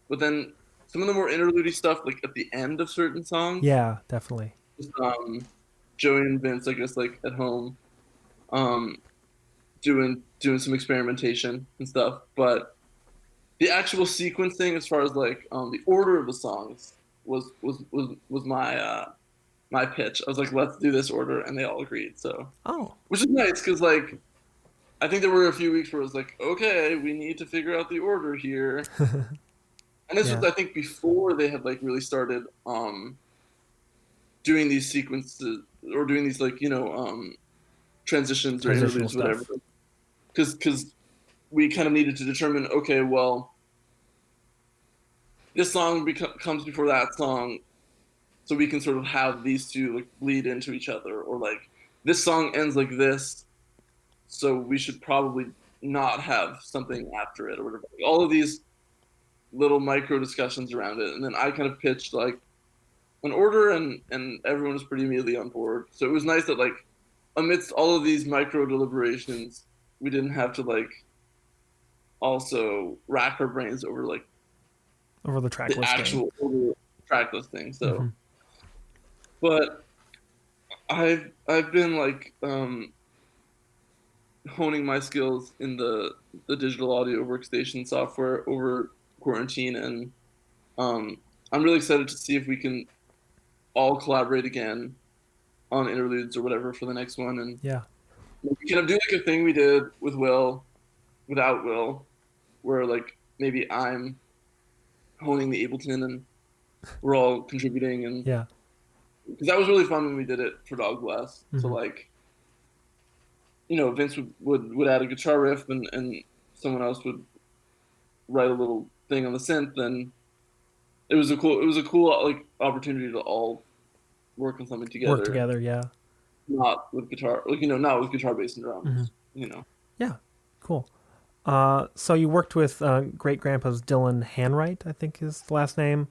But then some of the more interlude stuff, like at the end of certain songs, Yeah. Definitely. just, Joey and Vince, I guess, like at home, um, doing some experimentation and stuff. But the actual sequencing, as far as like the order of the songs, was my pitch. I was like, let's do this order, and they all agreed. So, Oh. which is nice because like I think there were a few weeks where it was like, okay, we need to figure out the order here. And this Yeah. was, I think, before they had like really started doing these sequences or doing these like transitions or Transitional interludes, whatever. stuff. Because we kind of needed to determine, okay, well, this song comes before that song, so we can sort of have these two like bleed into each other, or like this song ends like this, so we should probably not have something after it or whatever. Like, all of these little micro discussions around it, and then I kind of pitched like an order, and everyone was pretty immediately on board. So it was nice that like amidst all of these micro deliberations, we didn't have to like also rack our brains over like Over the track the listing. actual order track listing. So, Mm-hmm. but I've been like honing my skills in the digital audio workstation software over quarantine, and I'm really excited to see if we can all collaborate again on interludes or whatever for the next one, and Yeah. we kind of do like a thing we did with Will without Will, where like maybe I'm honing the Ableton and we're all contributing, and Yeah. because that was really fun when we did it for Dog Bless. So Mm-hmm. like Vince would add a guitar riff, and someone else would write a little thing on the synth, and it was a cool like opportunity to all work on something together. Work together. Yeah. Not with guitar, like not with guitar, bass, and drums. Mm-hmm. You know. Yeah. Cool. So you worked with great grandpa's Dylan Hanwright, I think is the last name,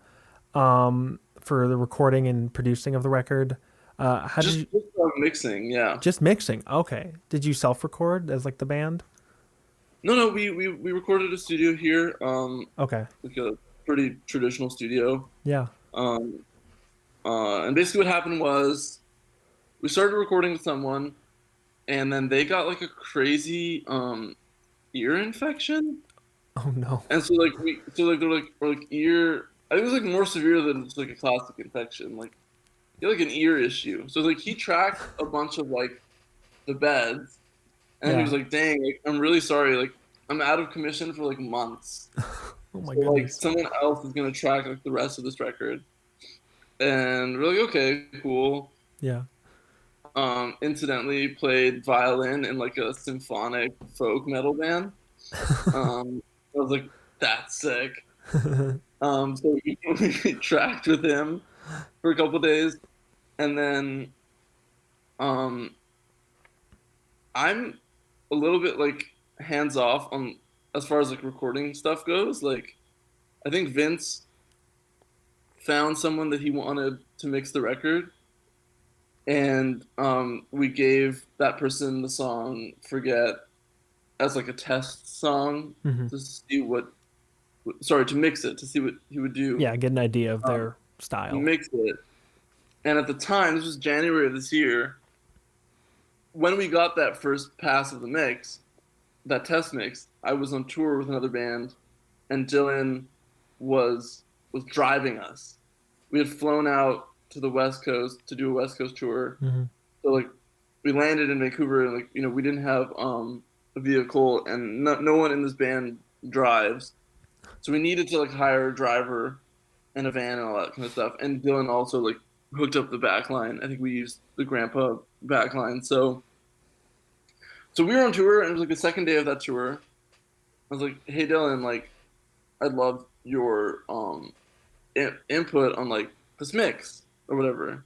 for the recording and producing of the record. How did Just, you just mixing, yeah. just mixing? Okay. Did you self record as like the band? No, no, we recorded a studio here, Okay. like a pretty traditional studio. Yeah. Um, and basically what happened was we started recording with someone, and then they got like a crazy ear infection, Oh no. and so like they're like or like ear. I think it was like more severe than just like a classic infection. Like he had like an ear issue. So like he tracked a bunch of like the beds, and he was Yeah. like, "Dang, like, I'm really sorry. Like I'm out of commission for like months. Oh my So like goodness. someone else is gonna track like the rest of this record." And we're like, "Okay, cool." Yeah. Incidentally played violin in like a symphonic folk metal band. I was like, "That's sick." So we tracked with him for a couple days, and then um, I'm a little bit like hands off on as far as like recording stuff goes. Like I think Vince found someone that he wanted to mix the record, and we gave that person the song "Forget" as like a test song Hmm. to see what. Sorry, to mix it to see what he would do. Yeah. Get an idea of Um, their style. Mix it, and at the time, this was January of this year. When we got that first pass of the mix, that test mix, I was on tour with another band, and Dylan was driving us. We had flown out to the West Coast to do a West Coast tour. Hmm. So like we landed in Vancouver, and like we didn't have a vehicle, and no one in this band drives. So we needed to like hire a driver and a van and all that kind of stuff. And Dylan also like hooked up the back line. I think we used the grandpa back line. So we were on tour, and it was like the second day of that tour. I was like, "Hey Dylan, like I'd love your input on like this mix or whatever."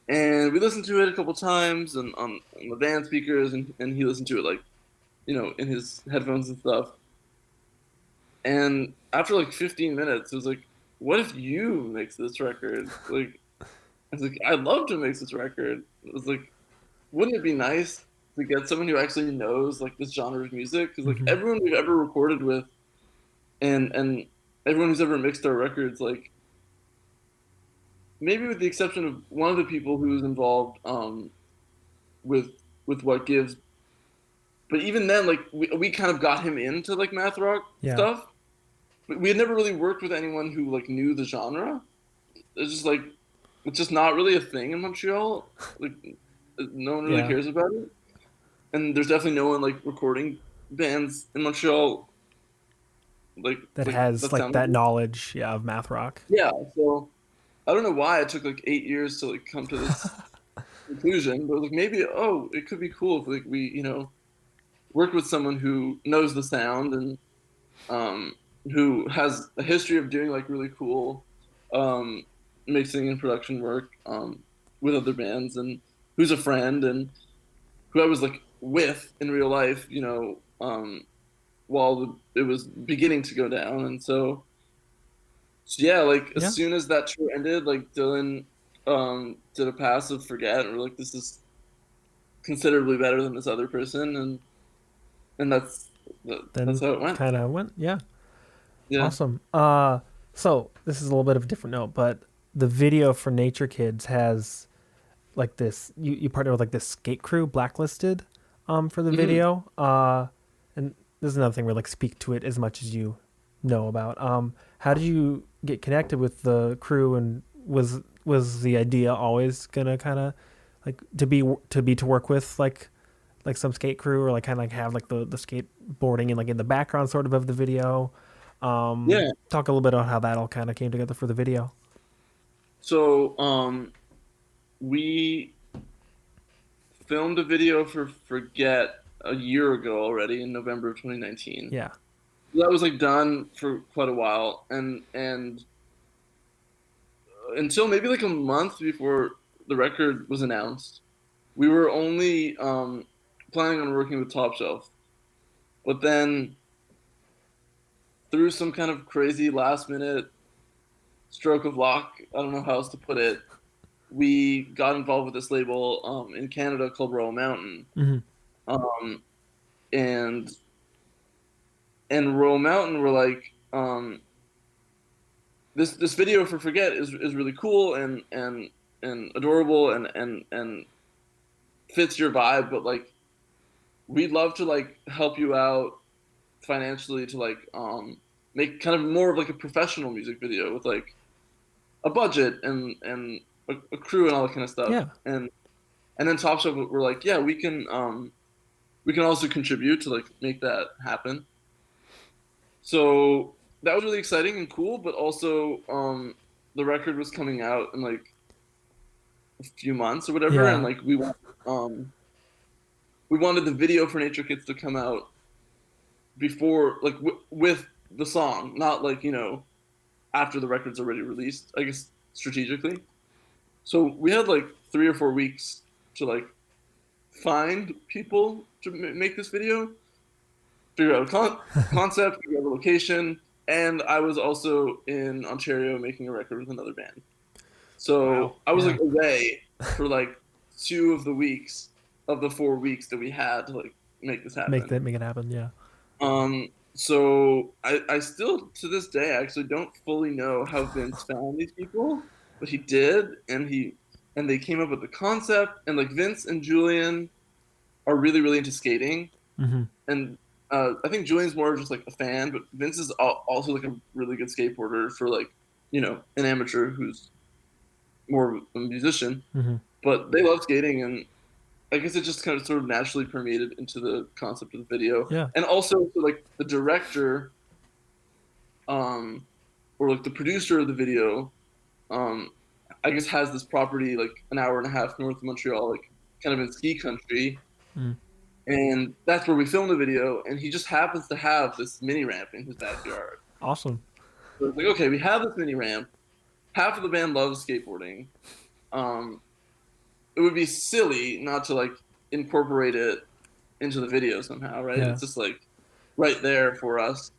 And we listened to it a couple times and on the van speakers, and he listened to it like in his headphones and stuff. And after like 15 minutes, it was like, "What if you mix this record?" Like I was like, "I'd love to mix this record." It was like, wouldn't it be nice to get someone who actually knows like this genre of music? Because like Hmm. everyone we've ever recorded with, and everyone who's ever mixed our records, like maybe with the exception of one of the people who was involved with What Gives, but even then, like we kind of got him into like math rock Yeah. stuff. But we had never really worked with anyone who like knew the genre. It's just like it's just not really a thing in Montreal. Like no one really Yeah. cares about it, and there's definitely no one like recording bands in Montreal That like has that like sound like that this. knowledge. Yeah, of math rock. Yeah. So I don't know why it took like 8 years to like come to this conclusion, but like maybe it could be cool if like we worked with someone who knows the sound and um, who has a history of doing like really cool um, mixing and production work with other bands, and who's a friend and who I was like with in real life, while it was beginning to go down. And so yeah, like as Yeah. soon as that tour ended, like Dylan did a pass of Forget, and we're like, this is considerably better than this other person, and that's Then how it went. kind of went. Yeah. Yeah. Awesome. So this is a little bit of a different note, but the video for Nature Kids has like this. You partner with like this skate crew, Blacklisted, for the Hmm. video. And this is another thing where like speak to it as much as you know about. How did you get connected with the crew, and was the idea always gonna kind of like to work with like some skate crew, or like kind of like have like the skateboarding and like in the background sort of the video. Yeah. Talk a little bit about how that all kind of came together for the video. So we filmed a video for Forget a year ago already in November of 2019. Yeah. That was like done for quite a while, and until maybe like a month before the record was announced, we were only planning on working with Top Shelf, But then through some kind of crazy last minute stroke of luck, I don't know how else to put it, we got involved with this label in Canada called Royal Mountain. Mm-hmm. Um, and Royal Mountain were like, this video for Forget is really cool and adorable and fits your vibe, but like we'd love to like help you out financially to like make kind of more of like a professional music video with like a budget and a crew and all that kind of stuff. Yeah. And then Top Chef were like, yeah, we can also contribute to like make that happen. So that was really exciting and cool, but also the record was coming out in like a few months or whatever, Yeah. and like we wanted the video for Nature Kids to come out before, like with the song, not like, you know, after the record's already released, I guess strategically. So we had like 3 or 4 weeks to like find people to make this video, figure out a concept, figure out a location, and I was also in Ontario making a record with another band. So Wow. I was Yeah. like away for like 2 of the weeks of the 4 weeks that we had to like make this happen. Make it happen. Yeah. So I still to this day I actually don't fully know how Vince found these people, but he did, and they came up with the concept, and like Vince and Julian are really really into skating, Mm-hmm. and I think Julian's more just like a fan, but Vince is also like a really good skateboarder for like, you know, an amateur who's more of a musician. Mm-hmm. But they love skating, and I guess it just kind of sort of naturally permeated into the concept of the video. Yeah. And also, so, like the director, or like the producer of the video, I guess has this property like an hour and a half north of Montreal, like kind of in ski country. Mm. And that's where we filmed the video, and he just happens to have this mini ramp in his backyard. Awesome. So it's like, okay, we have this mini ramp. Half of the band loves skateboarding. It would be silly not to like incorporate it into the video somehow, right? Yeah. It's just like right there for us.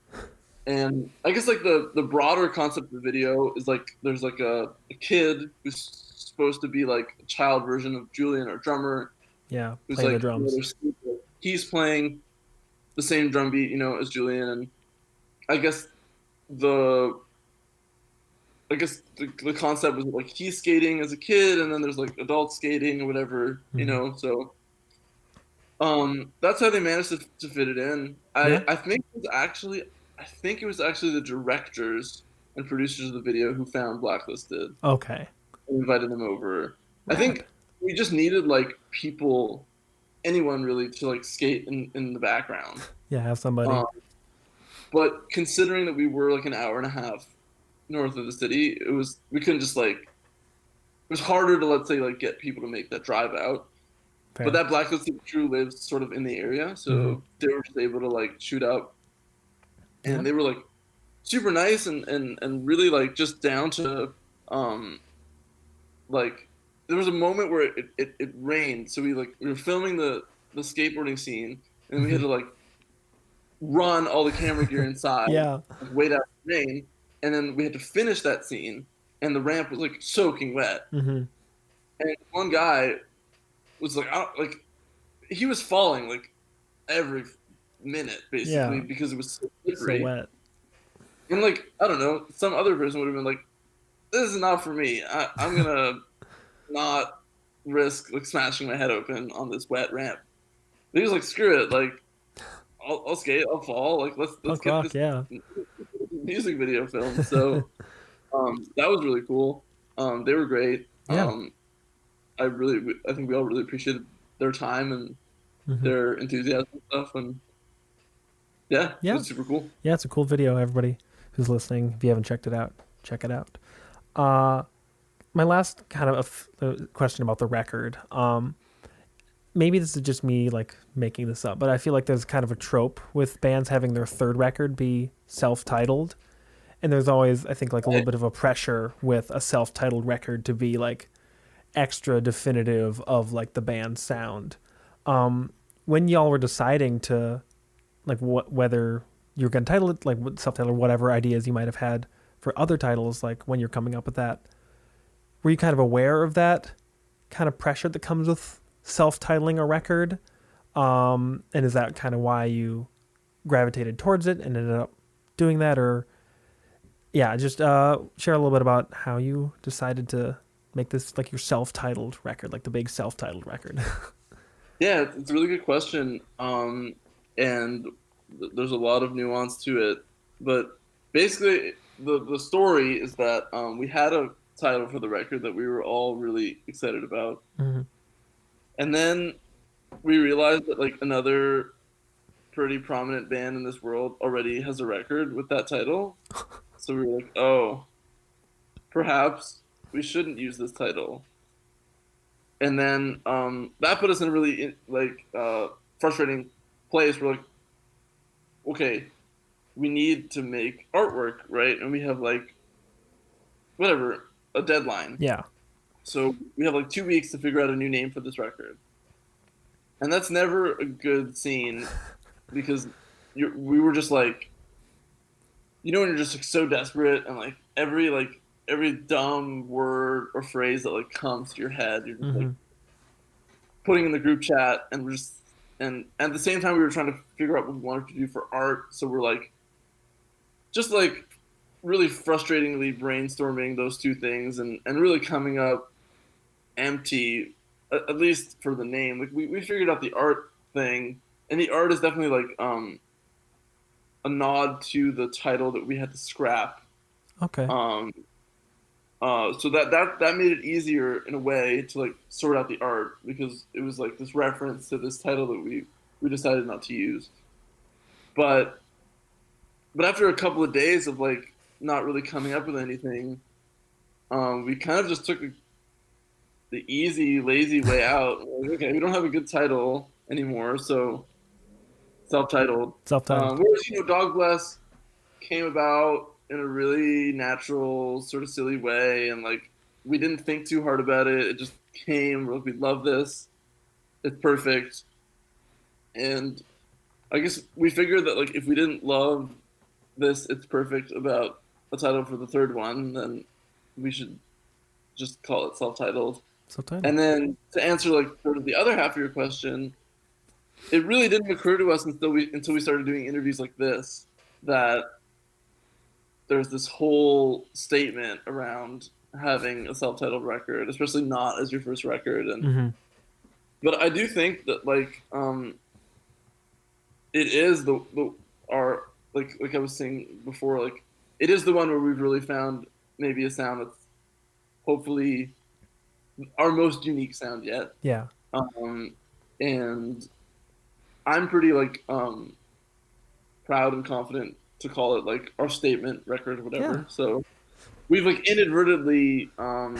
And I guess like the broader concept of the video is like there's like a kid who's supposed to be like a child version of Julian, our drummer. Yeah. Who's Playing like the drums. he's playing the same drum beat, you know, as Julian, and I guess the concept was like he's skating as a kid, and then there's like adult skating or whatever, you know. So that's how they managed to fit it in. I think it was actually the directors and producers of the video who found Blacklisted Okay. and invited them over. Right. I think we just needed like people, anyone really, to like skate in the background. Yeah, have somebody. But considering that we were like an hour and a half north of the city, we couldn't just like, it was harder to, let's say, like get people to make that drive out. Fair. But that Blacklisted crew lives sort of in the area, so they were just able to like shoot up, and they were like super nice and really like just down to like there was a moment where it rained, so we were filming the skateboarding scene, and we had to like run all the camera gear inside, Yeah. like, wait out the rain, and then we had to finish that scene, and the ramp was like soaking wet, Mm-hmm. and one guy was like, he was falling like every minute basically because it was so slippery. So wet. And like, I don't know, some other person would have been like, this is not for me. I'm gonna not risk like smashing my head open on this wet ramp. But he was like, screw it, like I'll skate, I'll fall, like let's get this music video filmed. So that was really cool. They were great. Yeah. I think we all really appreciated their time and their enthusiasm and stuff, and it was super cool. Yeah, it's a cool video. Everybody who's listening, if you haven't checked it out, check it out. My last kind of question about the record. Maybe this is just me like making this up, but I feel like there's kind of a trope with bands having their third record be self-titled, and there's always, I think, like a little bit of a pressure with a self-titled record to be like extra definitive of like the band's sound. When y'all were deciding to like whether you're going to title it like self-titled or whatever ideas you might have had for other titles, like when you're coming up with that, were you kind of aware of that kind of pressure that comes with self-titling a record? And is that kind of why you gravitated towards it and ended up doing that? Or yeah, just share a little bit about how you decided to make this like your self-titled record, like the big self-titled record. Yeah, it's a really good question. And there's a lot of nuance to it. But basically, the story is that we had a title for the record that we were all really excited about. Mm-hmm. And then we realized that like another pretty prominent band in this world already has a record with that title. So we were like, oh, perhaps we shouldn't use this title. And then that put us in a really frustrating place. We're like, okay, we need to make artwork, right? And we have like whatever, a deadline. Yeah. So we have like 2 weeks to figure out a new name for this record. And that's never a good scene because we were just like, you know, when you're just like so desperate and like every dumb word or phrase that like comes to your head, you're just like putting in the group chat, and we're just and at the same time we were trying to figure out what we wanted to do for art. So we're like, just like really frustratingly brainstorming those two things and really coming up empty, at least for the name. Like we figured out the art thing, and the art is definitely like a nod to the title that we had to scrap. Okay. So that made it easier in a way to like sort out the art, because it was like this reference to this title that we decided not to use. But after a couple of days of like not really coming up with anything, we kind of just took the easy, lazy way out. Like, okay, we don't have a good title anymore, so self-titled. Whereas, you know, Dog Bless came about in a really natural, sort of silly way, and like we didn't think too hard about it. It just came. We're like, we love this. It's perfect. And I guess we figured that like if we didn't love this It's Perfect about a title for the third one, then we should just call it self-titled. And then to answer like sort of the other half of your question, it really didn't occur to us until we started doing interviews like this that there's this whole statement around having a self-titled record, especially not as your first record. And but I do think that like it is our like I was saying before, like it is the one where we've really found maybe a sound that's hopefully our most unique sound yet. Yeah. And I'm pretty like proud and confident to call it like our statement record or whatever. Yeah. So we've like inadvertently come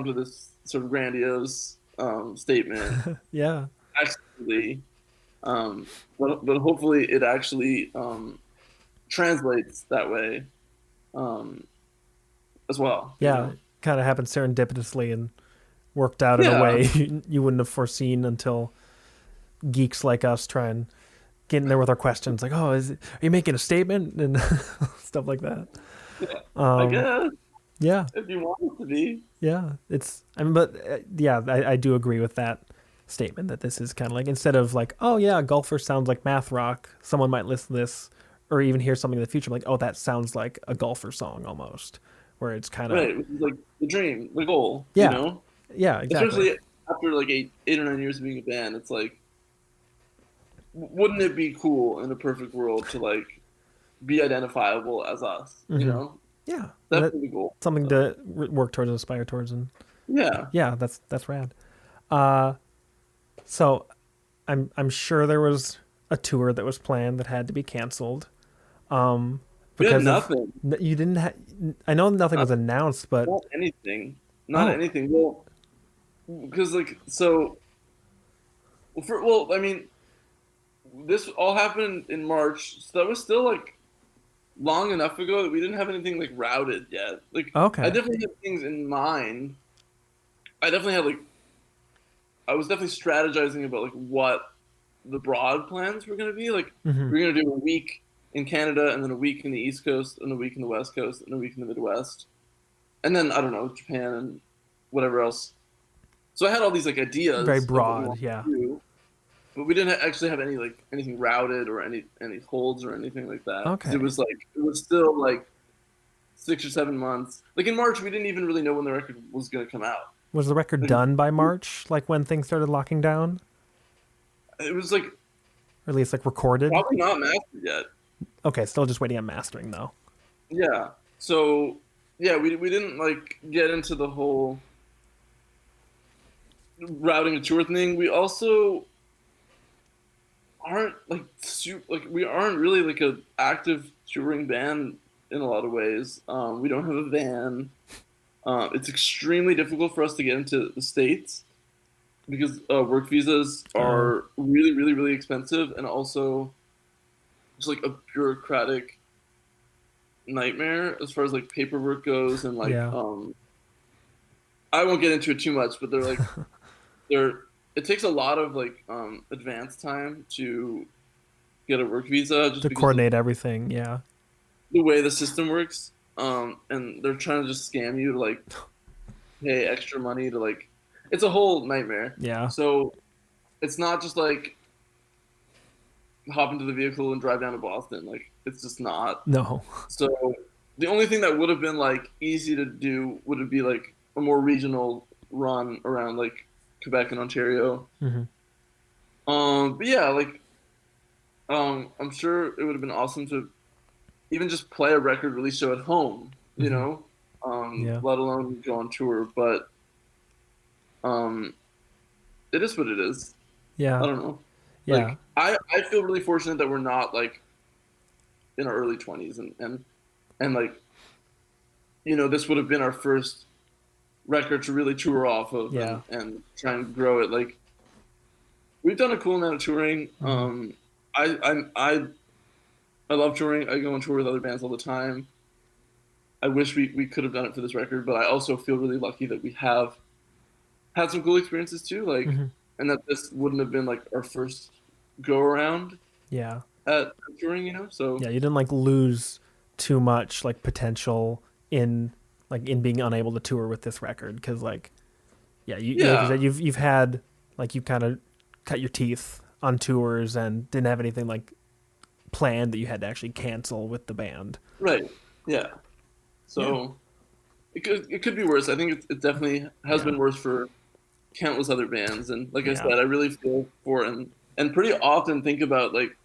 to this sort of grandiose statement. Yeah. Actually, but hopefully it actually translates that way as well. Yeah, you know? Kind of happened serendipitously and worked out in a way you wouldn't have foreseen until geeks like us try and get in there with our questions, like, "Oh, are you making a statement?" and stuff like that. Yeah, I guess. Yeah, if you want it to be. Yeah, I do agree with that statement that this is kind of like, instead of like, oh yeah, Golfer sounds like math rock, someone might listen to this or even hear something in the future like, oh, that sounds like a Golfer song almost, where it's kind of like the dream, the goal. Yeah, you know? Yeah, exactly. Especially after like eight or 9 years of being a band, it's like, wouldn't it be cool in a perfect world to like be identifiable as us? You know? Yeah, that's pretty cool. Something to work towards and aspire towards, and yeah, that's rad. So I'm sure there was a tour that was planned that had to be canceled. Because nothing. You didn't. I know nothing was announced, but not anything. Anything. Well, because like so. I mean, this all happened in March, so that was still like long enough ago that we didn't have anything like routed yet. Like, okay, I definitely had things in mind. I was definitely strategizing about like what the broad plans were going to be. Like Hmm. we're going to do a week in Canada, and then a week in the East Coast, and a week in the West Coast, and a week in the Midwest, and then I don't know, Japan and whatever else. So I had all these like Very ideas of what we broad, wanted yeah. to do, but we didn't actually have any like anything routed or any holds or anything like that because Okay. it was still like 6 or 7 months. Like in March, we didn't even really know when the record was going to come out. Was the record Like done by March, like when things started locking down? it was like Or at least like recorded? probably not mastered yet. Okay, still just waiting on mastering though. Yeah. So yeah, we didn't like get into the whole routing a tour thing. We also aren't like like we aren't really like a active touring band in a lot of ways. We don't have a van. It's extremely difficult for us to get into the states because work visas Oh, are really, really, really expensive, and also just like a bureaucratic nightmare as far as like paperwork goes, and like yeah. I won't get into it too much, but they're like they're it takes a lot of like advance time to get a work visa just To because of coordinate everything, yeah. the way the system works. And they're trying to just scam you to like pay extra money to like it's a whole nightmare. Yeah. So it's not just like hop into the vehicle and drive down to Boston. Like it's just not. No. So the only thing that would have been like easy to do would be like a more regional run around like Quebec and Ontario. Hmm. But yeah, like I'm sure it would have been awesome to even just play a record release show at home, you Hmm. know, Yeah. let alone go on tour. But um, it is what it is. I Yeah. don't know. Yeah. Like I feel really fortunate that we're not like in our early 20s and like this would have been our first record to really tour off of Yeah. and try and grow it. Like we've done a cool amount of touring. Hmm. I love touring. I go on tour with other bands all the time. I wish we could have done it for this record, but I also feel really lucky that we have had some cool experiences too. Like, Hmm. and that this wouldn't have been like our first go around Yeah. at touring, So Yeah. You didn't like lose too much like potential in in being unable to tour with this record because like yeah, like you yeah, said, you've had like you kind of cut your teeth on tours and didn't have anything like planned that you had to actually cancel with the band. right, yeah. Yeah. So it could be worse. I think it definitely has Yeah. been worse for countless other bands, and like I Yeah. said, I really feel for it and pretty often think about like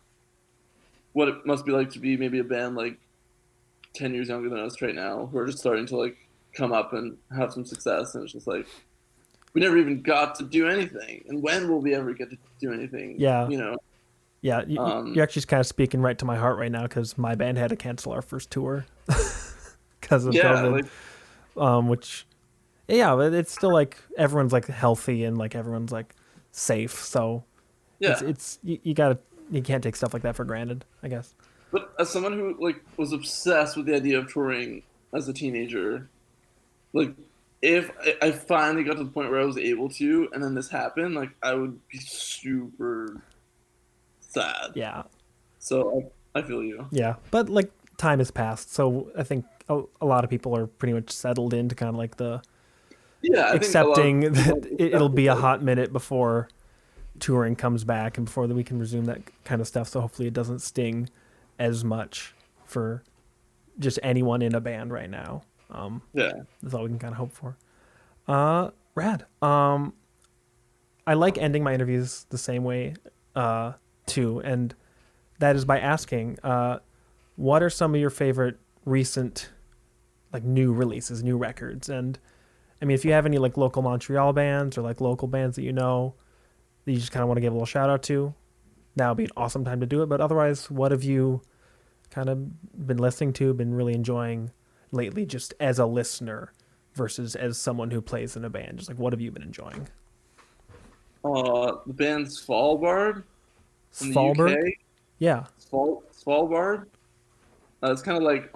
what it must be like to be maybe a band like 10 years younger than us right now, who are just starting to like come up and have some success, and it's just like we never even got to do anything, and when will we ever get to do anything? Yeah. Yeah. Um, You're actually kind of speaking right to my heart right now because my band had to cancel our first tour because of yeah, COVID. like Which yeah, but it's still like everyone's like healthy and like everyone's like safe. So yeah. you gotta you can't take stuff like that for granted, I guess. But as someone who like was obsessed with the idea of touring as a teenager, like if I finally got to the point where I was able to, and then this happened, like I would be super sad. Yeah. So I feel you. Yeah. But like time has passed, so I think a lot of people are pretty much settled into kind of like the Yeah, I think a lot of accepting people that have it'll accepted be a that. hot minute before touring comes back and before we can resume that kind of stuff. So hopefully it doesn't sting as much for just anyone in a band right now. Yeah. That's all we can kind of hope for. Rad. I like ending my interviews the same way, too, and that is by asking, what are some of your favorite recent, like new releases, new records, and I mean, if you have any like local Montreal bands or like local bands that that you just kind of want to give a little shout out to, that would be an awesome time to do it. But otherwise, what have you kind of been listening to, been really enjoying lately, just as a listener versus as someone who plays in a band? Just like what have you been enjoying? The band's Svalbard from the Svalbard? UK. Yeah. Svalbard. It's kind of like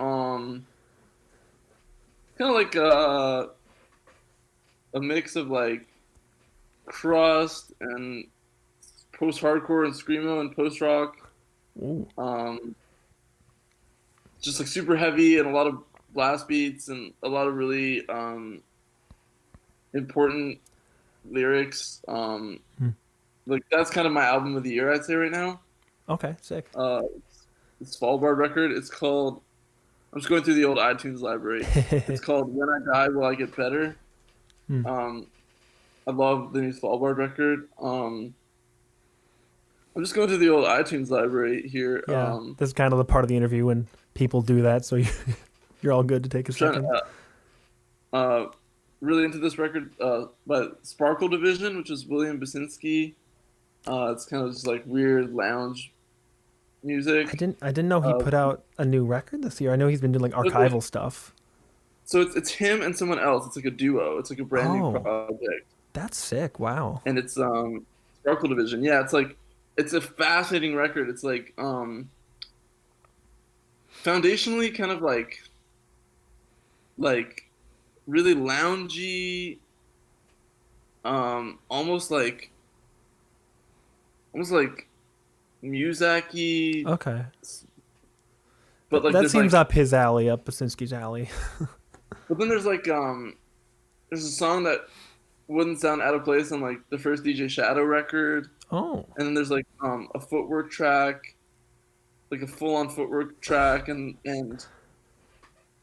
a mix of like crust and post-hardcore and screamo and post-rock. Ooh. Um, just like super heavy and a lot of blast beats and a lot of really important lyrics. Like that's kind of my album of the year, I'd say right now. Okay, sick. It's Svalbard record. It's called. I'm just going through the old iTunes library. It's called "When I Die Will I Get Better." Hmm. I love the new Svalbard record. I'm just going through the old iTunes library here. Yeah, this is kind of the part of the interview when people do that, so you're all good to take a Trying second. really into this record by Sparkle Division, which is William Basinski. It's kind of just like weird lounge music. I didn't know he put out a new record this year. I know he's been doing like archival stuff. So it's him and someone else. It's like a duo. It's like a brand new project. That's sick. Wow. And it's Sparkle Division. Yeah, it's a fascinating record. It's like foundationally kind of like really loungy, almost like Muzak-y. Okay. But like that seems up his alley, up Basinski's alley. But then there's like there's a song that wouldn't sound out of place on like the first DJ Shadow record. Oh. And then there's like a footwork track, like a full-on footwork track, and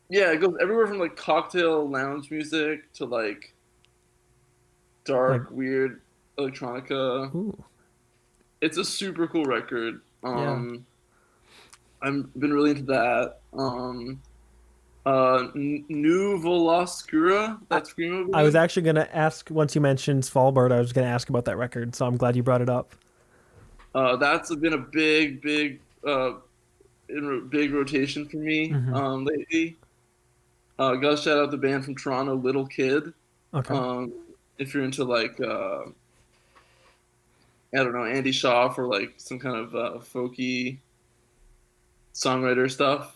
yeah, it goes everywhere from like cocktail lounge music to like dark, weird electronica. Ooh. It's a super cool record. Yeah. I've been really into that. New Voloscura, that's screamo. I was actually gonna ask once you mentioned Svalbard. I was gonna ask about that record, so I'm glad you brought it up. That's been a big rotation for me lately. Gotta shout out the band from Toronto, Little Kid. Okay. If you're into like I don't know, Andy Shaw for like some kind of folky songwriter stuff.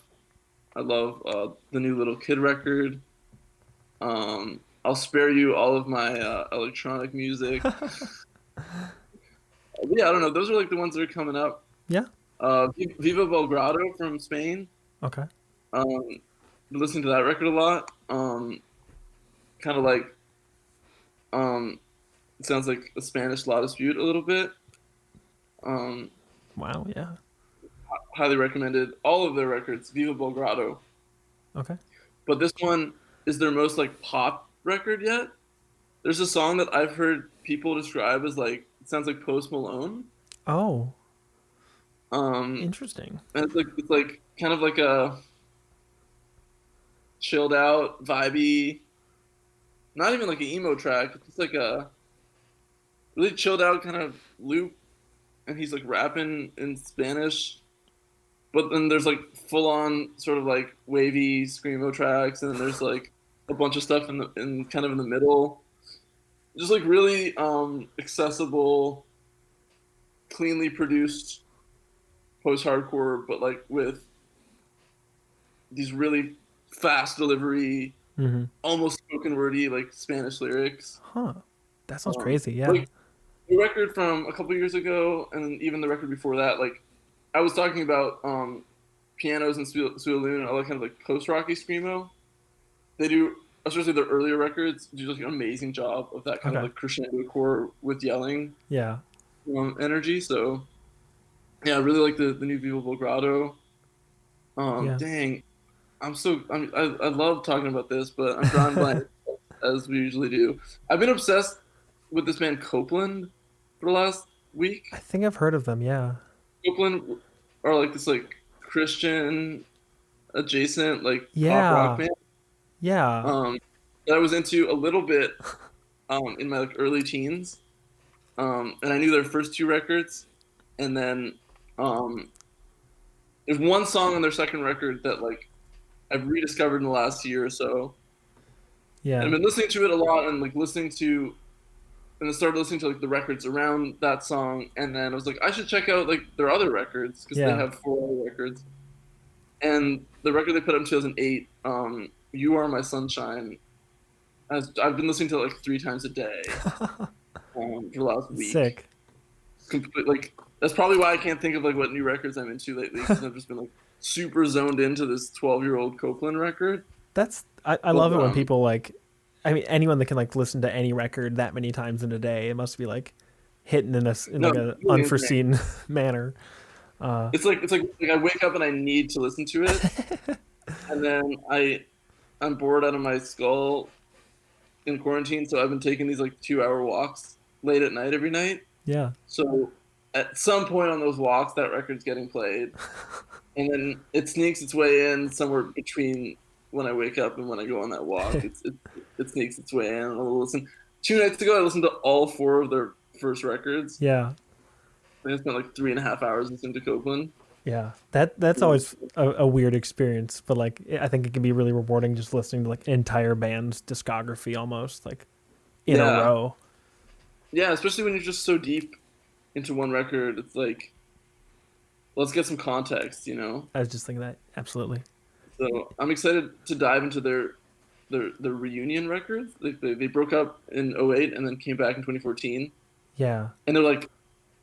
I love the new Little Kid record. I'll spare you all of my electronic music. Yeah, I don't know. Those are like the ones that are coming up. Yeah. Viva Belgrado from Spain. Okay. Been listening to that record a lot. Kind of like, it sounds like a Spanish La Dispute a little bit. Wow. Yeah. Highly recommended all of their records. Viva Belgrado. Okay. But this one is their most like pop record yet. There's a song that I've heard people describe as like it sounds like Post Malone. Oh. Interesting. And it's like kind of like a chilled out, vibey, not even like an emo track. It's just like a really chilled out kind of loop, and he's like rapping in Spanish. But then there's like full on sort of like wavy screamo tracks, and then there's like a bunch of stuff in kind of in the middle. Just like really accessible, cleanly produced post-hardcore, but like with these really fast delivery, almost spoken wordy like Spanish lyrics. Huh. That sounds crazy. Yeah. Like the record from a couple years ago, and even the record before that, like I was talking about Pianos and Sualoon and all that kind of like post-rocky screamo. They do, especially their earlier records, do like an amazing job of that kind of like crescendo core with yelling. Yeah. Energy. So yeah, I really like the new Viva Belgrado. Dang, I love talking about this, but I'm drawing blank as we usually do. I've been obsessed with this band Copeland for the last week. I think I've heard of them. Yeah. Copeland are like this like Christian adjacent like pop rock band. Yeah. That I was into a little bit in my like early teens. And I knew their first two records, and then there's one song on their second record that like I've rediscovered in the last year or so. Yeah. And I've been listening to it a lot and like and I started listening to like the records around that song, and then I was like, I should check out like their other records because they have 4 other records. And the record they put out in 2008, "You Are My Sunshine," I've been listening to it like 3 times a day for the last week. Sick. Like that's probably why I can't think of like what new records I'm into lately, because I've just been like super zoned into this 12-year-old Copeland record. I love it when people like, I mean, anyone that can like listen to any record that many times in a day, it must be like hitting in like an unforeseen manner. It's like I wake up and I need to listen to it, and then I'm bored out of my skull in quarantine, so I've been taking these like 2-hour walks late at night every night. Yeah. So at some point on those walks, that record's getting played, and then it sneaks its way in somewhere between when I wake up and when I go on that walk. It sneaks its way in. I'll listen. 2 nights ago, I listened to all 4 of their first records. Yeah. I spent like 3.5 hours listening to Copeland. Yeah, that's always a weird experience, but like I think it can be really rewarding just listening to like an entire band's discography almost like in a row. Yeah, especially when you're just so deep into one record. It's like, let's get some context, you know? I was just thinking that, absolutely. So I'm excited to dive into their reunion records. They broke up in 2008 and then came back in 2014. Yeah. And they're like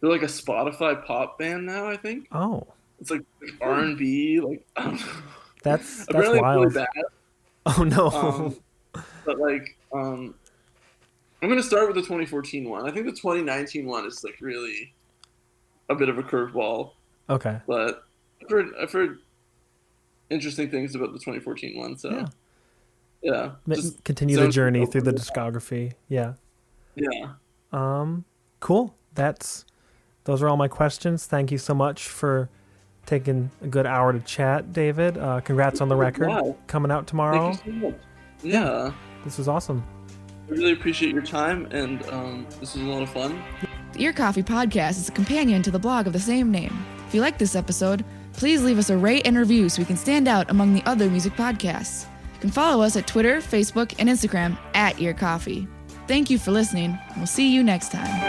a Spotify pop band now, I think. Oh. It's like R&B, like I don't know. That's apparently wild. Really bad. Oh no. But like I'm gonna start with the 2014 one. I think the 2019 one is like really a bit of a curveball. Okay. But I've heard interesting things about the 2014 one. So yeah. Just continue the journey through the discography. Yeah. Yeah. Cool. Those are all my questions. Thank you so much for taking a good hour to chat, David. Congrats on the record coming out tomorrow. Thank you so much. Yeah. This was awesome. I really appreciate your time, and this was a lot of fun. The Ear Coffee Podcast is a companion to the blog of the same name. If you like this episode, please leave us a rate and review so we can stand out among the other music podcasts. You can follow us at Twitter, Facebook, and Instagram @EarCoffee. Thank you for listening, and we'll see you next time.